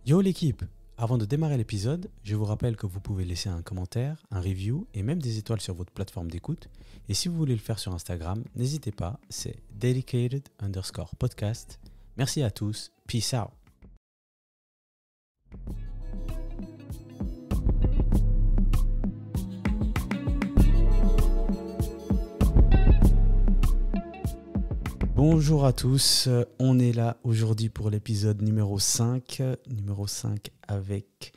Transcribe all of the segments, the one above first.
Yo l'équipe, avant de démarrer l'épisode, je vous rappelle que vous pouvez laisser un commentaire, un review et même des étoiles sur votre plateforme d'écoute. Et si vous voulez le faire sur Instagram, n'hésitez pas, c'est dedicated_podcast. Merci à tous, peace out. Bonjour à tous, on est là aujourd'hui pour l'épisode numéro 5 avec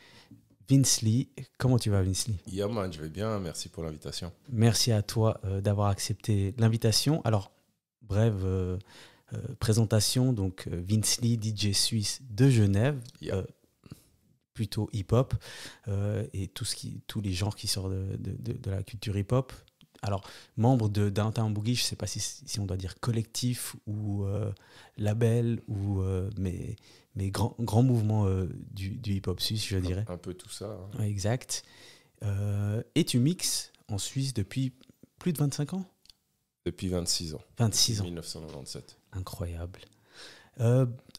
Vince Lee. Comment tu vas, Vince Lee? Yeah man, je vais bien, merci pour l'invitation. Merci à toi d'avoir accepté l'invitation. Alors, brève présentation, donc Vince Lee, DJ suisse de Genève, Yeah. Plutôt hip-hop, et tous les genres qui sortent de la culture hip-hop. Alors, membre de Downtown Boogie, je ne sais pas si on doit dire collectif ou label, mais grand mouvement du hip-hop suisse, je dirais. Un peu tout ça. Hein. Ouais, exact. Et tu mixes en Suisse depuis plus de 25 ans? Depuis 26 ans. 26 ans. 1997. Incroyable.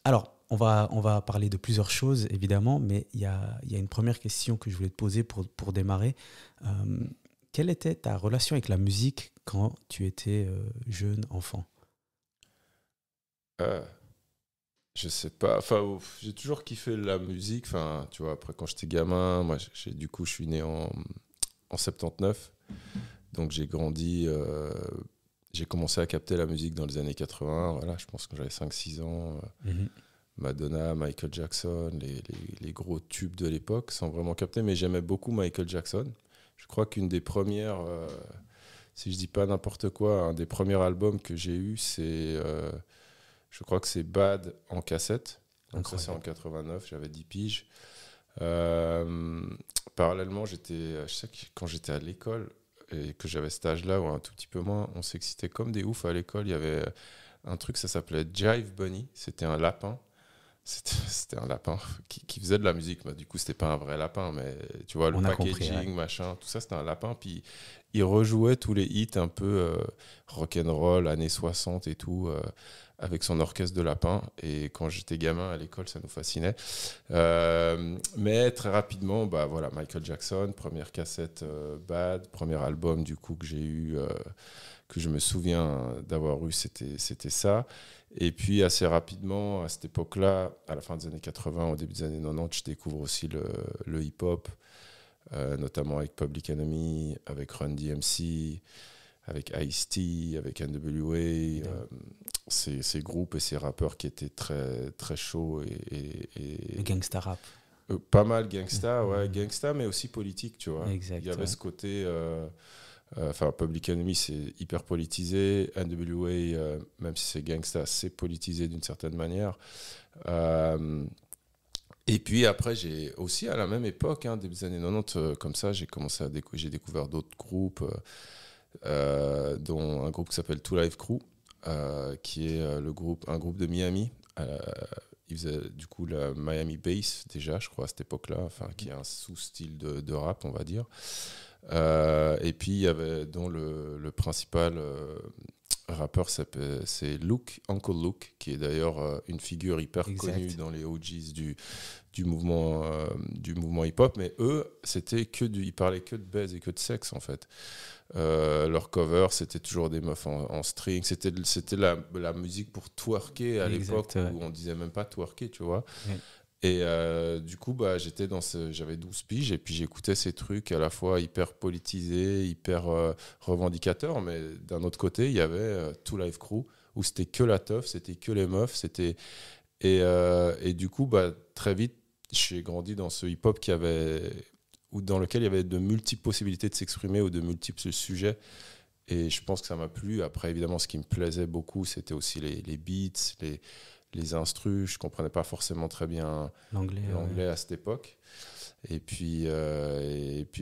Alors, on va parler de plusieurs choses, évidemment, mais il y a une première question que je voulais te poser pour démarrer. Quelle était ta relation avec la musique quand tu étais jeune enfant? Je sais pas. Enfin, j'ai toujours kiffé la musique. Enfin, tu vois, après quand j'étais gamin, moi, du coup, je suis né en 79. Donc j'ai grandi. J'ai commencé à capter la musique dans les années 80. Voilà, je pense que j'avais 5-6 ans. Madonna, Michael Jackson, les gros tubes de l'époque, sans vraiment capter. Mais j'aimais beaucoup Michael Jackson. Je crois qu'une des premières, si je dis pas n'importe quoi, un des premiers albums que j'ai eu, je crois que c'est Bad en cassette. Donc ça, c'est en 89, j'avais 10 piges. Parallèlement, je sais que quand j'étais à l'école et que j'avais cet âge-là, ou un tout petit peu moins, on s'excitait comme des oufs à l'école. Il y avait un truc, ça s'appelait Jive Bunny. C'était un lapin. C'était un lapin qui faisait de la musique. Du coup, c'était pas un vrai lapin, mais tu vois, le packaging, machin, tout ça, c'était un lapin. Puis il rejouait tous les hits un peu rock'n'roll, années 60 et tout, avec son orchestre de lapin. Et quand j'étais gamin à l'école, ça nous fascinait. Mais très rapidement, bah, voilà, Michael Jackson, première cassette Bad, premier album du coup que j'ai eu, que je me souviens d'avoir eu, c'était ça. Et puis assez rapidement, à cette époque-là, à la fin des années 80, au début des années 90, je découvre aussi le hip-hop, notamment avec Public Enemy, avec Run DMC, avec Ice-T, avec NWA, ces groupes et ces rappeurs qui étaient très, très chauds. Le gangsta rap. Pas mal gangsta, ouais, gangsta, mais aussi politique, tu vois. Exact, il y avait ce côté... Public Enemy, c'est hyper politisé. NWA, même si c'est gangsta, c'est politisé d'une certaine manière. Et puis après, j'ai aussi à la même époque, début des années 90, comme ça, j'ai découvert d'autres groupes, dont un groupe qui s'appelle Two Live Crew, qui est un groupe de Miami. Il faisait du coup la Miami Bass déjà, je crois, à cette époque-là, qui est un sous-style de rap, on va dire. Et puis il y avait dont le principal rappeur, c'est Uncle Luke, qui est d'ailleurs une figure hyper connue dans les OGs du mouvement hip-hop. Mais eux, ils parlaient que de baise et que de sexe en fait. Leur cover, c'était toujours des meufs en string. C'était la musique pour twerker à l'époque, où on disait même pas twerker, tu vois. Ouais. Et du coup, bah, j'avais 12 piges et puis j'écoutais ces trucs à la fois hyper politisés, hyper revendicateurs, mais d'un autre côté, il y avait Two Live Crew où c'était que la teuf, c'était que les meufs, et du coup, bah, très vite, j'ai grandi dans ce hip-hop dans lequel il y avait de multiples possibilités de s'exprimer ou de multiples sujets. Et je pense que ça m'a plu. Après, évidemment, ce qui me plaisait beaucoup, c'était aussi les beats, les instrus. Je ne comprenais pas forcément très bien l'anglais à cette époque. Et puis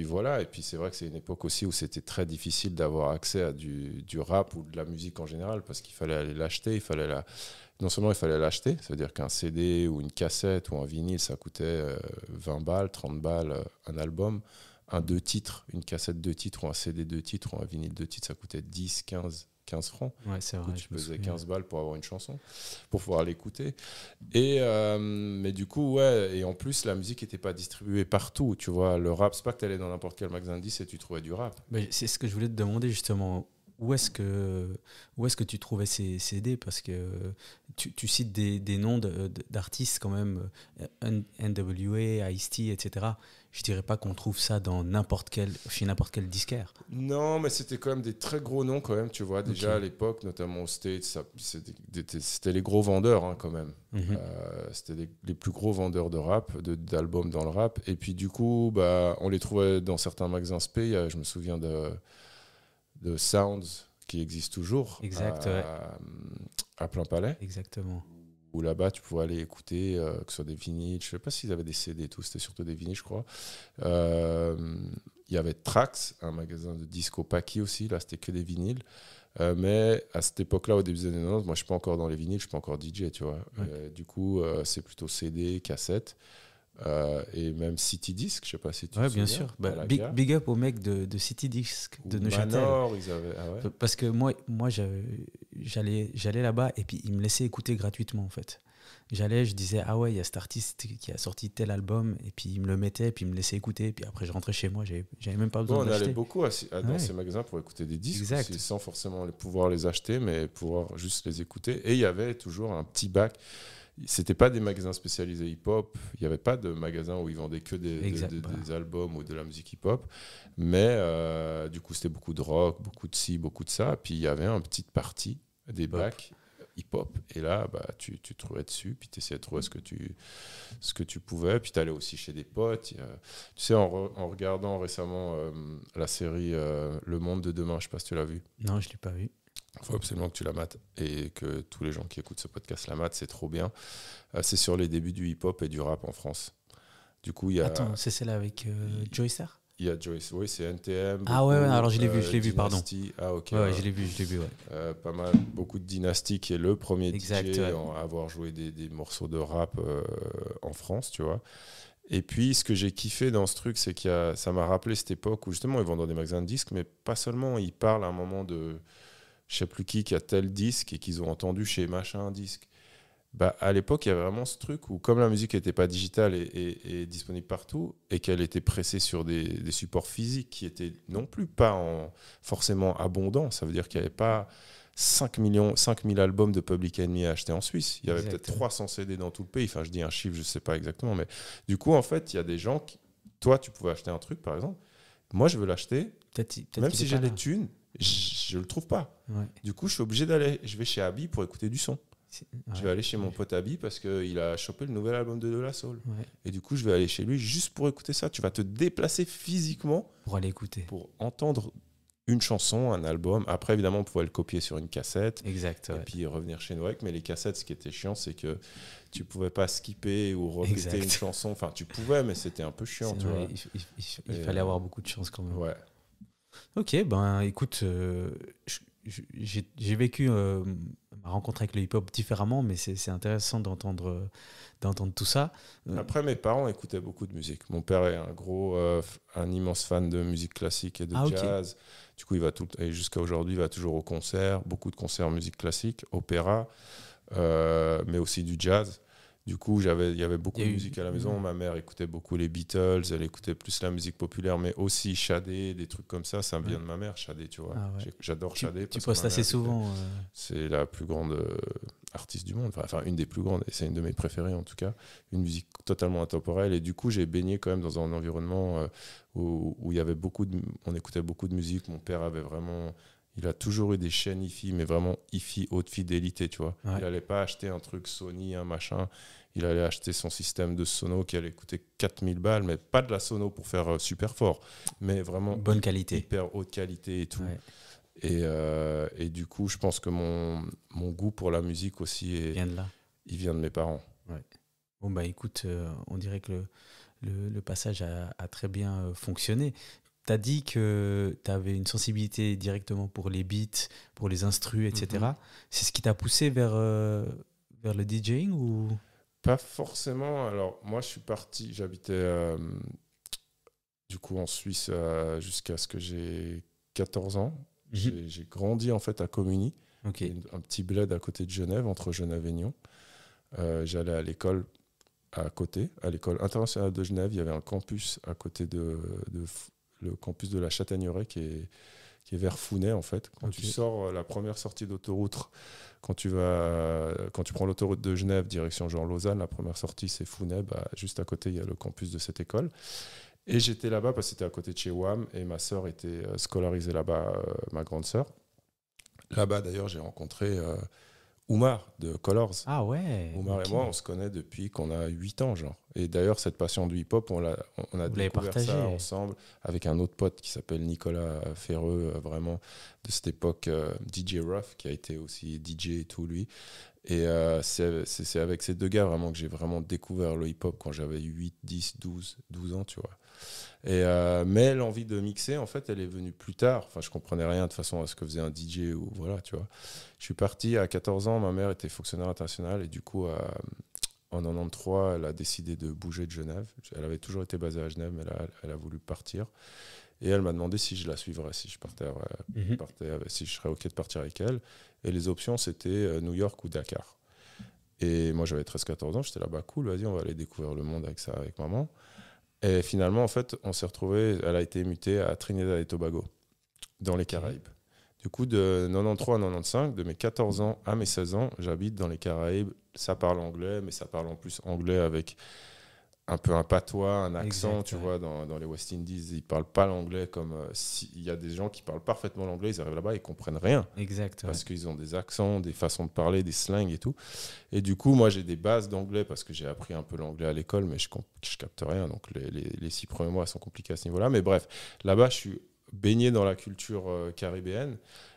voilà. Et puis c'est vrai que c'est une époque aussi où c'était très difficile d'avoir accès à du rap ou de la musique en général, parce qu'il fallait aller l'acheter. Non seulement il fallait l'acheter, ça veut dire qu'un CD ou une cassette ou un vinyle, ça coûtait 20 balles, 30 balles un album. Un 2 titres, une cassette 2 titres ou un CD 2 titres ou un vinyle 2 titres, ça coûtait 10, 15, 15 francs. Ouais, c'est vrai. Tu pesais 15 balles pour avoir une chanson, pour pouvoir l'écouter. Mais du coup, ouais, et en plus, la musique n'était pas distribuée partout, tu vois. Le rap, c'est pas que tu allais dans n'importe quel magasin de disques et tu trouvais du rap. Mais c'est ce que je voulais te demander justement. Où est-ce que tu trouvais ces CD? Parce que tu cites des noms d'artistes quand même, NWA, Ice-T, etc. Je dirais pas qu'on trouve ça chez n'importe quel disquaire. Non, mais c'était quand même des très gros noms quand même, tu vois. Déjà Ok. à l'époque, notamment aux States, c'était les gros vendeurs hein, quand même. Mhm. C'était les plus gros vendeurs de rap, d'albums dans le rap. Et puis du coup, bah, on les trouvait dans certains magasins spé. Je me souviens de Sounds qui existe toujours Exact, ouais. à Plein Palais. Exactement. Où là-bas, tu pouvais aller écouter, que ce soit des vinyles. Je ne sais pas s'ils avaient des CD et tout, c'était surtout des vinyles, je crois. Il y avait Trax, un magasin de disques au Paki aussi. Là, c'était que des vinyles. Mais à cette époque-là, au début des années 90, moi, je ne suis pas encore dans les vinyles, je ne suis pas encore DJ, tu vois. Ouais. Du coup, c'est plutôt CD, cassette. Et même City Disc, je ne sais pas si tu te Ouais, souviens. bien sûr. Bah, à la big, gare. big up au mec de City Disc de Ou Neuchâtel. Manor, ils avaient. Ah ouais. Parce que moi j'allais là-bas et puis ils me laissaient écouter gratuitement en fait. Je disais, ah ouais, il y a cet artiste qui a sorti tel album, et puis il me le mettait, puis il me laissait écouter, puis après je rentrais chez moi, j'avais même pas besoin Bon, de on allait l'acheter. beaucoup dans Ouais. ces magasins pour écouter des disques Exact. aussi, sans forcément pouvoir les acheter, mais pouvoir juste les écouter. Et il y avait toujours un petit bac. C'était pas des magasins spécialisés hip-hop. Il n'y avait pas de magasin où ils vendaient que des albums ou de la musique hip-hop. Mais du coup, c'était beaucoup de rock, beaucoup de ci, beaucoup de ça. Puis il y avait une petite partie des Hip-hop. bacs hip-hop. Et là, bah, tu trouvais dessus, puis tu essayais de trouver ce que tu pouvais. Puis tu allais aussi chez des potes. Tu sais, en regardant récemment la série Le Monde de Demain, je sais pas si tu l'as vu. Non, je l'ai pas vu. Il faut absolument que tu la mates et que tous les gens qui écoutent ce podcast la matent, c'est trop bien. C'est sur les débuts du hip-hop et du rap en France. Du coup, il y a... Attends, c'est celle avec Joey Star? Il y a Joyce, oui, c'est NTM. Ah ouais, beaucoup, alors je l'ai vu, pardon. Dynasty. Ah ok. Ouais, je l'ai vu, ouais. Pas mal, beaucoup de Dynasty qui est le premier Exact, DJ ouais. à avoir joué des morceaux de rap en France, tu vois. Et puis, ce que j'ai kiffé dans ce truc, c'est ça m'a rappelé cette époque où justement ils vendent dans des magasins de disques, mais pas seulement, ils parlent à un moment de je sais plus qui a tel disque et qu'ils ont entendu chez machin disque. Bah, à l'époque, il y avait vraiment ce truc où, comme la musique n'était pas digitale et disponible partout, et qu'elle était pressée sur des supports physiques qui étaient non plus pas forcément abondants, ça veut dire qu'il n'y avait pas 5 000 albums de Public Enemy à acheter en Suisse. Il y avait peut-être 300 CD dans tout le pays. Enfin, je dis un chiffre, je ne sais pas exactement. Mais du coup, en fait, il y a des gens qui... Toi, tu pouvais acheter un truc, par exemple. Moi, je veux l'acheter. Même si j'ai des thunes, je ne le trouve pas. Ouais. Du coup, je suis obligé d'aller... Je vais chez Abi pour écouter du son. Ouais. Je vais aller chez mon pote Abi parce qu'il a chopé le nouvel album de La Soul. Ouais. Et du coup, je vais aller chez lui juste pour écouter ça. Tu vas te déplacer physiquement Pour aller écouter. pour entendre une chanson, un album. Après, évidemment, on pouvait le copier sur une cassette. Exact. Ouais. Et puis revenir chez nous avec. Mais les cassettes, ce qui était chiant, c'est que tu pouvais pas skipper ou répéter une chanson. Enfin, tu pouvais, mais c'était un peu chiant. Tu vois. Il fallait avoir beaucoup de chance quand même. Ouais. Ok, ben écoute, j'ai vécu ma rencontre avec le hip-hop différemment, mais c'est intéressant d'entendre tout ça. Après, mes parents écoutaient beaucoup de musique. Mon père est un immense fan de musique classique et de jazz. Okay. Du coup, et jusqu'à aujourd'hui, il va toujours aux concerts, beaucoup de concerts en musique classique, opéra, mais aussi du jazz. Du coup, il y avait beaucoup de musique à la maison. Ma mère écoutait beaucoup les Beatles, elle écoutait plus la musique populaire, mais aussi Shadé, des trucs comme ça. Ça vient de ma mère, Shadé, tu vois. Ah ouais. J'adore Shadé. Tu postes assez souvent. C'est la plus grande artiste du monde, enfin une des plus grandes, et c'est une de mes préférées en tout cas. Une musique totalement intemporelle. Et du coup, j'ai baigné quand même dans un environnement où il y avait on écoutait beaucoup de musique. Mon père avait vraiment... Il a toujours eu des chaînes hi-fi, mais vraiment hi-fi haute fidélité, tu vois. Ouais. Il n'allait pas acheter un truc Sony, un machin. Il allait acheter son système de sono qui allait coûter 4000 balles, mais pas de la sono pour faire super fort, mais vraiment bonne qualité, hyper haute qualité et tout. Ouais. Et du coup, je pense que mon goût pour la musique aussi, il vient de mes parents. Ouais. Bon, bah écoute, on dirait que le passage a très bien fonctionné. Tu as dit que tu avais une sensibilité directement pour les beats, pour les instrus, etc. Mm-hmm. C'est ce qui t'a poussé vers le DJing ou... Pas forcément. Alors, moi, je suis parti, j'habitais du coup en Suisse jusqu'à ce que j'ai 14 ans. J'ai grandi en fait à Communy, Ok. un petit bled à côté de Genève, entre Genève et Nyon. J'allais à l'école à côté, à l'école internationale de Genève. Il y avait un campus à côté le campus de la Châtaigneraie qui est vers Founet en fait. Quand tu sors la première sortie d'autoroute, quand tu prends l'autoroute de Genève direction genre Lausanne, la première sortie c'est Founet, juste à côté il y a le campus de cette école. Et j'étais là-bas parce que c'était à côté de chez WAM et ma sœur était scolarisée là-bas, ma grande sœur. Là-bas d'ailleurs j'ai rencontré Oumar de Colors. Ah ouais. Oumar et moi, on se connaît depuis qu'on a 8 ans, genre. Et d'ailleurs, cette passion du hip-hop, on a découvert ça ensemble avec un autre pote qui s'appelle Nicolas Ferreux, vraiment de cette époque, DJ Ruff, qui a été aussi DJ et tout, lui. Et c'est avec ces deux gars vraiment que j'ai vraiment découvert le hip-hop quand j'avais 8, 10, 12 ans, tu vois. Mais l'envie de mixer, en fait, elle est venue plus tard. Enfin, je comprenais rien de toute façon à ce que faisait un DJ ou voilà, tu vois. Je suis parti à 14 ans, ma mère était fonctionnaire internationale et du coup, en 93, elle a décidé de bouger de Genève. Elle avait toujours été basée à Genève, mais là, elle a voulu partir. Et elle m'a demandé si je la suivrais, si je si je serais OK de partir avec elle. Et les options, c'était New York ou Dakar. Et moi, j'avais 13-14 ans, j'étais là, cool, vas-y, on va aller découvrir le monde avec ça, avec maman. Et finalement, en fait, on s'est retrouvés, elle a été mutée à Trinidad et Tobago, dans les Caraïbes. Du coup, de 93 à 95, de mes 14 ans à mes 16 ans, j'habite dans les Caraïbes. Ça parle anglais, mais ça parle en plus anglais avec un peu un patois, un accent, tu vois, dans les West Indies. Ils ne parlent pas l'anglais comme... il y a des gens qui parlent parfaitement l'anglais, ils arrivent là-bas, ils ne comprennent rien. Exact. Parce qu'ils ont des accents, des façons de parler, des slangs et tout. Et du coup, moi, j'ai des bases d'anglais parce que j'ai appris un peu l'anglais à l'école, mais je capte rien. Donc, les 6 premiers mois sont compliqués à ce niveau-là. Mais bref, là-bas, je suis baigné dans la culture caribéenne.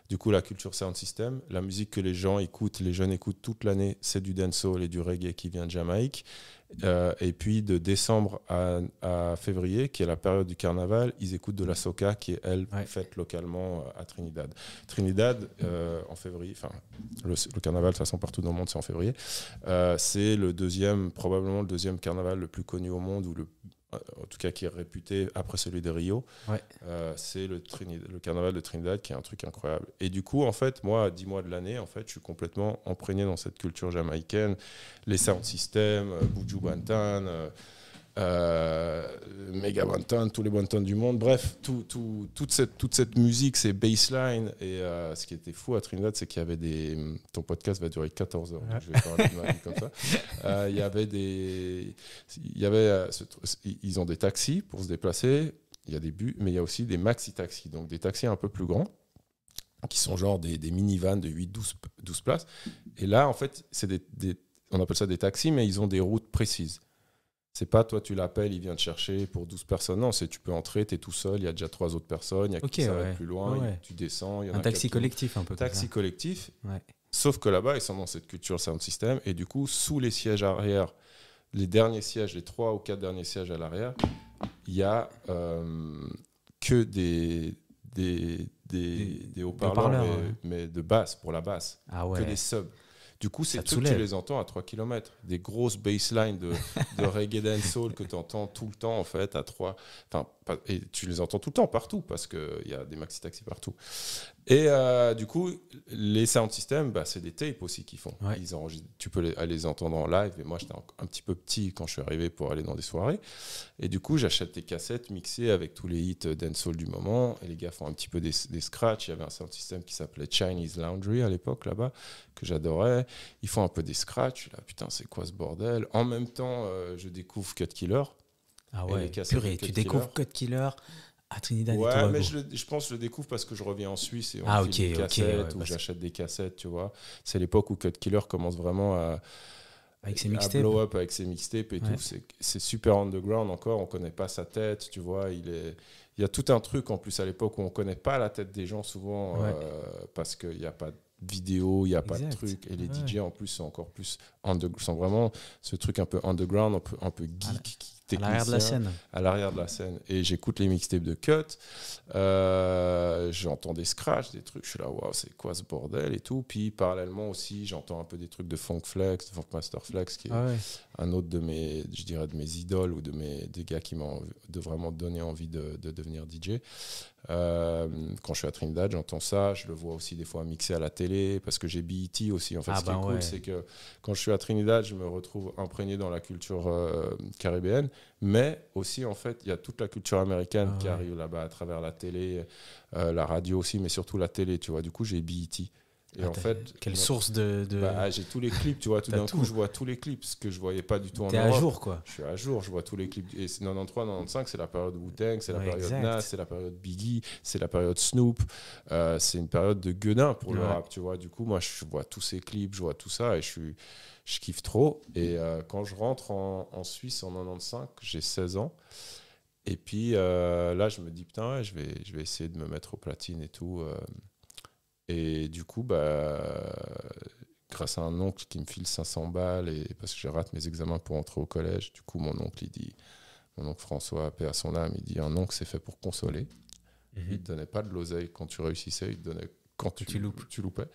Du coup, la culture sound system, la musique que les gens écoutent, les jeunes écoutent toute l'année, c'est du dancehall et du reggae qui vient de Jamaïque. Et puis de décembre à février, qui est la période du carnaval, ils écoutent de la soca qui est, elle, faite localement à Trinidad. Trinidad, en février, enfin, le carnaval, de toute façon, partout dans le monde, c'est en février. C'est probablement le deuxième carnaval le plus connu au monde, en tout cas qui est réputé après celui de Rio. C'est le carnaval de Trinidad qui est un truc incroyable. Et du coup, en fait, moi, à 10 mois de l'année, en fait, je suis complètement imprégné dans cette culture jamaïcaine, les sound systems, Buju Banton, Mega Banton, tous les Banton du monde. Bref, toute cette musique, ces bassline. Et ce qui était fou à Trinidad, c'est qu'il y avait ton podcast va durer 14 heures, donc je vais parler de ma vie comme ça. Ils ont des taxis pour se déplacer. Il y a des bus, mais il y a aussi des maxi-taxis, donc des taxis un peu plus grands, qui sont genre des minivans de 8-12 places. Et là, en fait, on appelle ça des taxis, mais ils ont des routes précises. C'est pas toi, tu l'appelles, il vient te chercher pour 12 personnes. Non, tu peux entrer, tu es tout seul, il y a déjà 3 autres personnes, il y a qui s'arrête plus loin, tu descends. Un taxi collectif, un peu. Taxi collectif, sauf que là-bas, ils sont dans cette culture sound system, et du coup, sous les sièges arrière, les derniers sièges, les 3 ou 4 derniers sièges à l'arrière, il y a que des haut-parleurs, mais de basse, pour la basse, que des subs. Du coup, c'est tout, tu les entends à 3 km. Des grosses basslines de reggae dancehall que tu entends tout le temps, en fait, à 3. Et tu les entends tout le temps, partout, parce qu'il y a des maxi-taxis partout. Et du coup, les sound systems, c'est des tapes aussi qu'ils font. Tu peux les entendre en live. Et moi, j'étais un petit peu petit quand je suis arrivé pour aller dans des soirées. Et du coup, j'achète des cassettes mixées avec tous les hits dancehall du moment. Et les gars font un petit peu des scratchs. Il y avait un sound system qui s'appelait Chinese Laundry à l'époque, là-bas, que j'adorais. Ils font un peu des scratchs. Là, putain, c'est quoi ce bordel? En même temps, je découvre Cut Killer. Ah ouais, purée, tu découvres Cut Killer à Trinidad et Tobago. Ouais, mais je pense que je le découvre parce que je reviens en Suisse et on file des cassettes ou j'achète des cassettes, tu vois. C'est l'époque où Cut Killer commence vraiment à blow up avec ses mixtapes et tout. C'est super underground encore, on connaît pas sa tête, tu vois. Il y a tout un truc en plus à l'époque où on connaît pas la tête des gens souvent parce qu'il n'y a pas de vidéo, il n'y a pas de truc. Et les DJ en plus sont encore plus sont vraiment ce truc un peu underground, un peu geek, à l'arrière de la scène. À l'arrière de la scène. Et j'écoute les mixtapes de Cut, j'entends des scratchs, des trucs, je suis là, waouh, c'est quoi ce bordel et tout. Puis parallèlement aussi, j'entends un peu des trucs de Funk Flex, de Funk Master Flex, qui est un autre de mes, je dirais, de mes idoles ou des gars qui m'ont vraiment donné envie de devenir DJ. Quand je suis à Trinidad, j'entends ça. Je le vois aussi des fois mixer à la télé parce que j'ai BET aussi. En fait, ce qui est cool, c'est que quand je suis à Trinidad, je me retrouve imprégné dans la culture caribéenne, mais aussi, en fait, il y a toute la culture américaine qui arrive là-bas à travers la télé, la radio aussi, mais surtout la télé, tu vois. Du coup, j'ai BET. Et en fait, quelle source de... j'ai tous les clips, tu vois, tout d'un coup, je vois tous les clips, ce que je voyais pas du tout en Europe. T'es à jour, quoi. Je suis à jour, je vois tous les clips. Et 93, 95, c'est la période Wu-Tang, c'est la période Nas, c'est la période Biggie, c'est la période Snoop. C'est une période de gueudin pour le rap, tu vois. Du coup, moi, je vois tous ces clips, je vois tout ça et je kiffe trop. Et quand je rentre en Suisse en 95, j'ai 16 ans. Et puis là, je me dis, putain, ouais, je vais essayer de me mettre aux platines et tout. Et du coup, grâce à un oncle qui me file 500 balles, et parce que je rate mes examens pour entrer au collège, du coup, mon oncle François, paix à son âme, il dit un oncle, c'est fait pour consoler. Il ne te donnait pas de l'oseille quand tu réussissais, il te donnait quand tu loupais.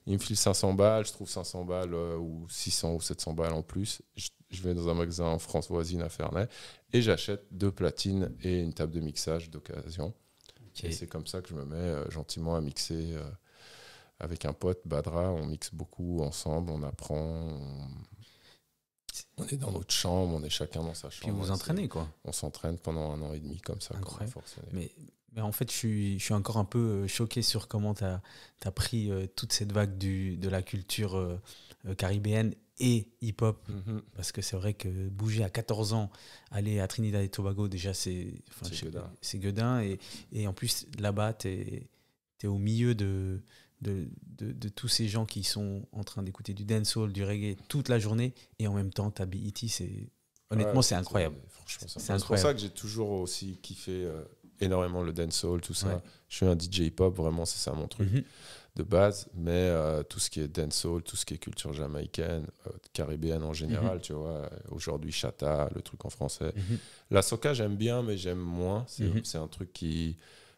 Il me file 500 balles, je trouve 500 balles ou 600 ou 700 balles en plus. Je vais dans un magasin en France voisine à Ferney et j'achète 2 platines et une table de mixage d'occasion. Okay. Et c'est comme ça que je me mets gentiment à mixer. Avec un pote, Badra, on mixe beaucoup ensemble, on apprend, on est dans notre chambre, on est chacun dans sa chambre. Puis vous entraînez, quoi. On s'entraîne pendant 1 an et demi comme ça. Incroyable. Mais en fait, je suis encore un peu choqué sur comment tu as pris toute cette vague de la culture caribéenne et hip-hop. Parce que c'est vrai que bouger à 14 ans, aller à Trinidad et Tobago, déjà, c'est gueudin. Et en plus, là-bas, tu es au milieu de tous ces gens qui sont en train d'écouter du dancehall, du reggae toute la journée, et en même temps, ta BET, honnêtement, c'est incroyable. C'est pour ça que j'ai toujours aussi kiffé énormément le dancehall, tout ça. Je suis un DJ hip-hop, vraiment, c'est ça mon truc de base, mais tout ce qui est dancehall, tout ce qui est culture jamaïcaine, caribéenne en général, tu vois, aujourd'hui, chata, le truc en français. La soca, j'aime bien, mais j'aime moins. C'est un truc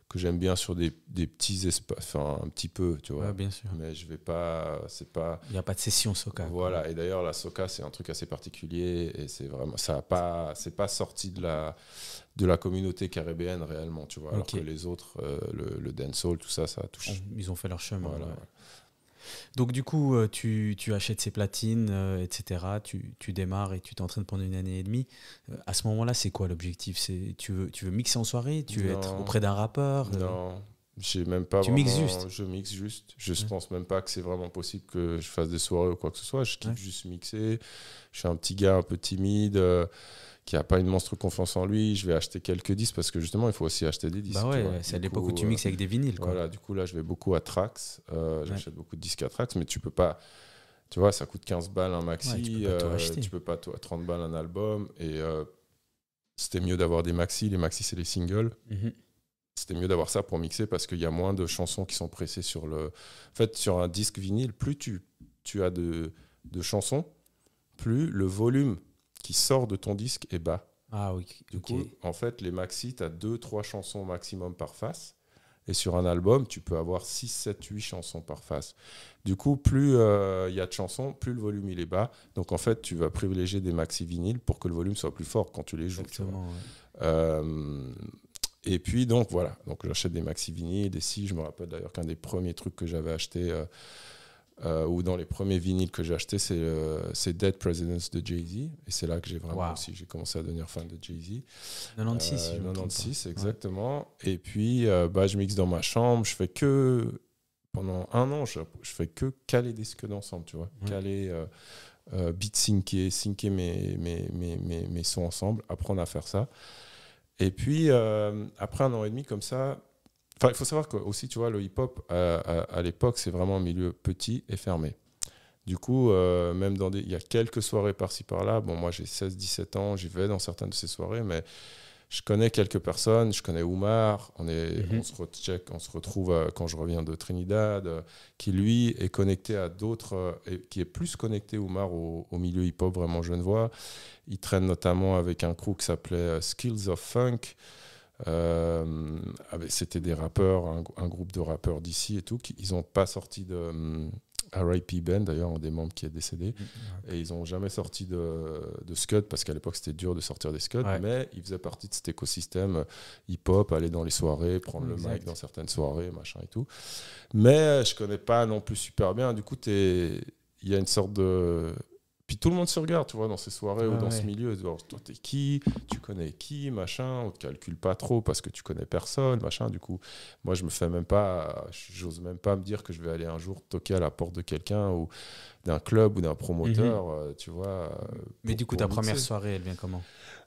que j'aime bien sur des petits espaces, enfin un petit peu, tu vois. Bien sûr. Mais je vais pas, c'est pas. Il n'y a pas de session soca. Voilà. Quoi. Et d'ailleurs, la soca, c'est un truc assez particulier et c'est vraiment, c'est pas sorti de la communauté caribéenne réellement, tu vois. Alors que les autres, le dancehall, tout ça, ça touche. Ils ont fait leur chemin. Voilà. Donc du coup, tu achètes ces platines, etc. Tu démarres et tu t'entraînes pendant 1 année et demie. À ce moment-là, c'est quoi l'objectif ? Tu veux mixer en soirée ? Tu veux être auprès d'un rappeur ? Non, j'ai même pas. Tu mixes juste ? Je mixe juste. Je pense même pas que c'est vraiment possible que je fasse des soirées ou quoi que ce soit. Je kiffe juste mixer. Je suis un petit gars un peu timide. Qui n'a pas une monstre confiance en lui, je vais acheter quelques disques parce que justement, il faut aussi acheter des disques. C'est à l'époque où tu mixes avec des vinyles. Quoi. Voilà, du coup, là, je vais beaucoup à Trax. J'achète beaucoup de disques à Trax, mais tu peux pas. Tu vois, ça coûte 15 balles un maxi. Tu peux pas 30 balles un album. Et c'était mieux d'avoir des maxi. Les maxi, c'est les singles. C'était mieux d'avoir ça pour mixer parce qu'il y a moins de chansons qui sont pressées sur le. En fait, sur un disque vinyle, plus tu as de chansons, plus le volume qui sort de ton disque est bas. Ah oui. Du coup, en fait, les maxi, tu as 2-3 chansons maximum par face. Et sur un album, tu peux avoir 6, 7, 8 chansons par face. Du coup, plus il y a de chansons, plus le volume il est bas. Donc, en fait, tu vas privilégier des maxi vinyles pour que le volume soit plus fort quand tu les joues. Exactement. Et puis, donc, voilà. Donc, j'achète des maxi vinyles. Et si, je me rappelle d'ailleurs qu'un des premiers trucs que j'avais acheté... ou dans les premiers vinyles que j'ai achetés, c'est Dead Presidents de Jay-Z. Et c'est là que j'ai vraiment aussi, j'ai commencé à devenir fan de Jay-Z. 96, 96, exactement. Ouais. Et puis, je mixe dans ma chambre. Je fais que, pendant 1 an, je fais que caler des scuds ensemble, tu vois. Caler, beat syncer mes sons ensemble, apprendre à faire ça. Et puis, après 1 an et demi comme ça, il faut savoir que aussi, tu vois, le hip-hop, à l'époque, c'est vraiment un milieu petit et fermé. Du coup, même il y a quelques soirées par-ci, par-là. Bon, moi, j'ai 16-17 ans, j'y vais dans certaines de ces soirées, mais je connais quelques personnes. Je connais Oumar. On se retrouve quand je reviens de Trinidad, qui, lui, est connecté à d'autres, qui est plus connecté, Oumar, au milieu hip-hop vraiment genevois. Il traîne notamment avec un crew qui s'appelait Skills of Funk. C'était des rappeurs, un groupe de rappeurs d'ici et tout, ils n'ont pas sorti R.I.P. Ben, d'ailleurs, un des membres qui est décédé. Et ils n'ont jamais sorti de Scud, parce qu'à l'époque, c'était dur de sortir des Scuds, mais ils faisaient partie de cet écosystème hip-hop, aller dans les soirées, prendre le mic dans certaines soirées, machin et tout. Mais je connais pas non plus super bien. Du coup, il y a une sorte de... Puis tout le monde se regarde, tu vois, dans ces soirées ou dans ce milieu. Toi, t'es qui? Tu connais qui? Machin. On te calcule pas trop parce que tu connais personne, machin. Du coup, moi, j'ose même pas me dire que je vais aller un jour toquer à la porte de quelqu'un ou d'un club ou d'un promoteur, tu vois. Mais du coup, ta première soirée, elle vient comment?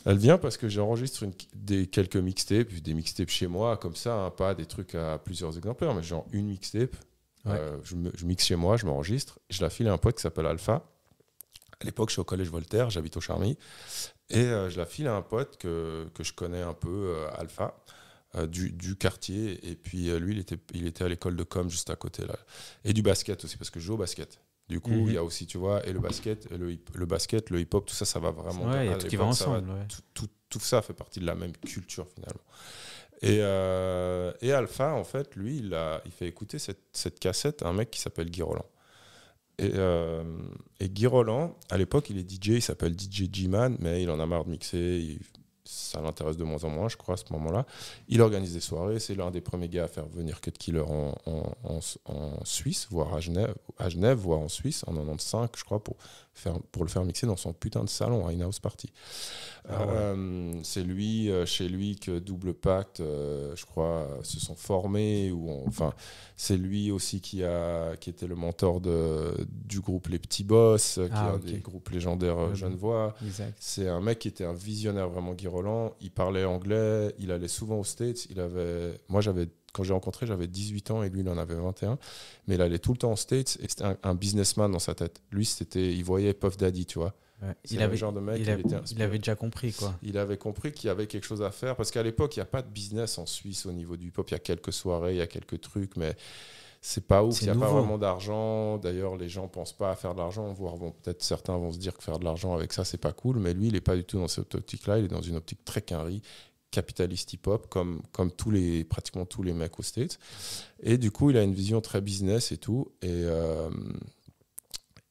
Elle vient parce que j'enregistre quelques mixtapes, des mixtapes chez moi, comme ça, hein, pas des trucs à plusieurs exemplaires, mais genre une mixtape. Je mixe chez moi, je m'enregistre, je la file à un pote qui s'appelle Alpha. À l'époque, je suis au collège Voltaire, j'habite au Charmy. Et je la file à un pote que je connais un peu, Alpha, du quartier. Et puis lui, il était à l'école de com juste à côté là. Et du basket aussi, parce que je joue au basket. Du coup, il y a aussi, tu vois, et le basket, le hip-hop, tout ça, ça va vraiment... Ouais, il y a tout qui va ensemble. Tout ça fait partie de la même culture, finalement. Et Alpha, en fait, lui, il fait écouter cette cassette à un mec qui s'appelle Guy Roland. Et Guy Roland, à l'époque, il est DJ, il s'appelle DJ G-Man, mais il en a marre de mixer, ça l'intéresse de moins en moins, je crois, à ce moment-là. Il organise des soirées, c'est l'un des premiers gars à faire venir Cut Killer en Suisse, voire à Genève, voire en Suisse, en 95, je crois, pour le faire mixer dans son putain de salon à In House Party. C'est lui, chez lui, que Double Pacte, je crois, se sont formés. Enfin, c'est lui aussi qui était le mentor du groupe Les Petits Boss, qui est un des groupes légendaires genevois. C'est un mec qui était un visionnaire, vraiment, Guy Roland. Il parlait anglais, il allait souvent aux States. Quand j'ai rencontré, j'avais 18 ans et lui, il en avait 21. Mais il allait tout le temps aux States et c'était un businessman dans sa tête. Lui, il voyait Puff Daddy, tu vois. Ouais. Il avait déjà compris, quoi. Il avait compris qu'il y avait quelque chose à faire. Parce qu'à l'époque, il n'y a pas de business en Suisse au niveau du hip-hop. Il y a quelques soirées, il y a quelques trucs, mais c'est pas ouf. Il n'y a pas vraiment d'argent. D'ailleurs, les gens ne pensent pas à faire de l'argent. Peut-être certains vont se dire que faire de l'argent avec ça, c'est pas cool. Mais lui, il n'est pas du tout dans cette optique-là. Il est dans une optique très quinri, capitaliste hip-hop, comme pratiquement tous les mecs aux States. Et du coup, il a une vision très business et tout.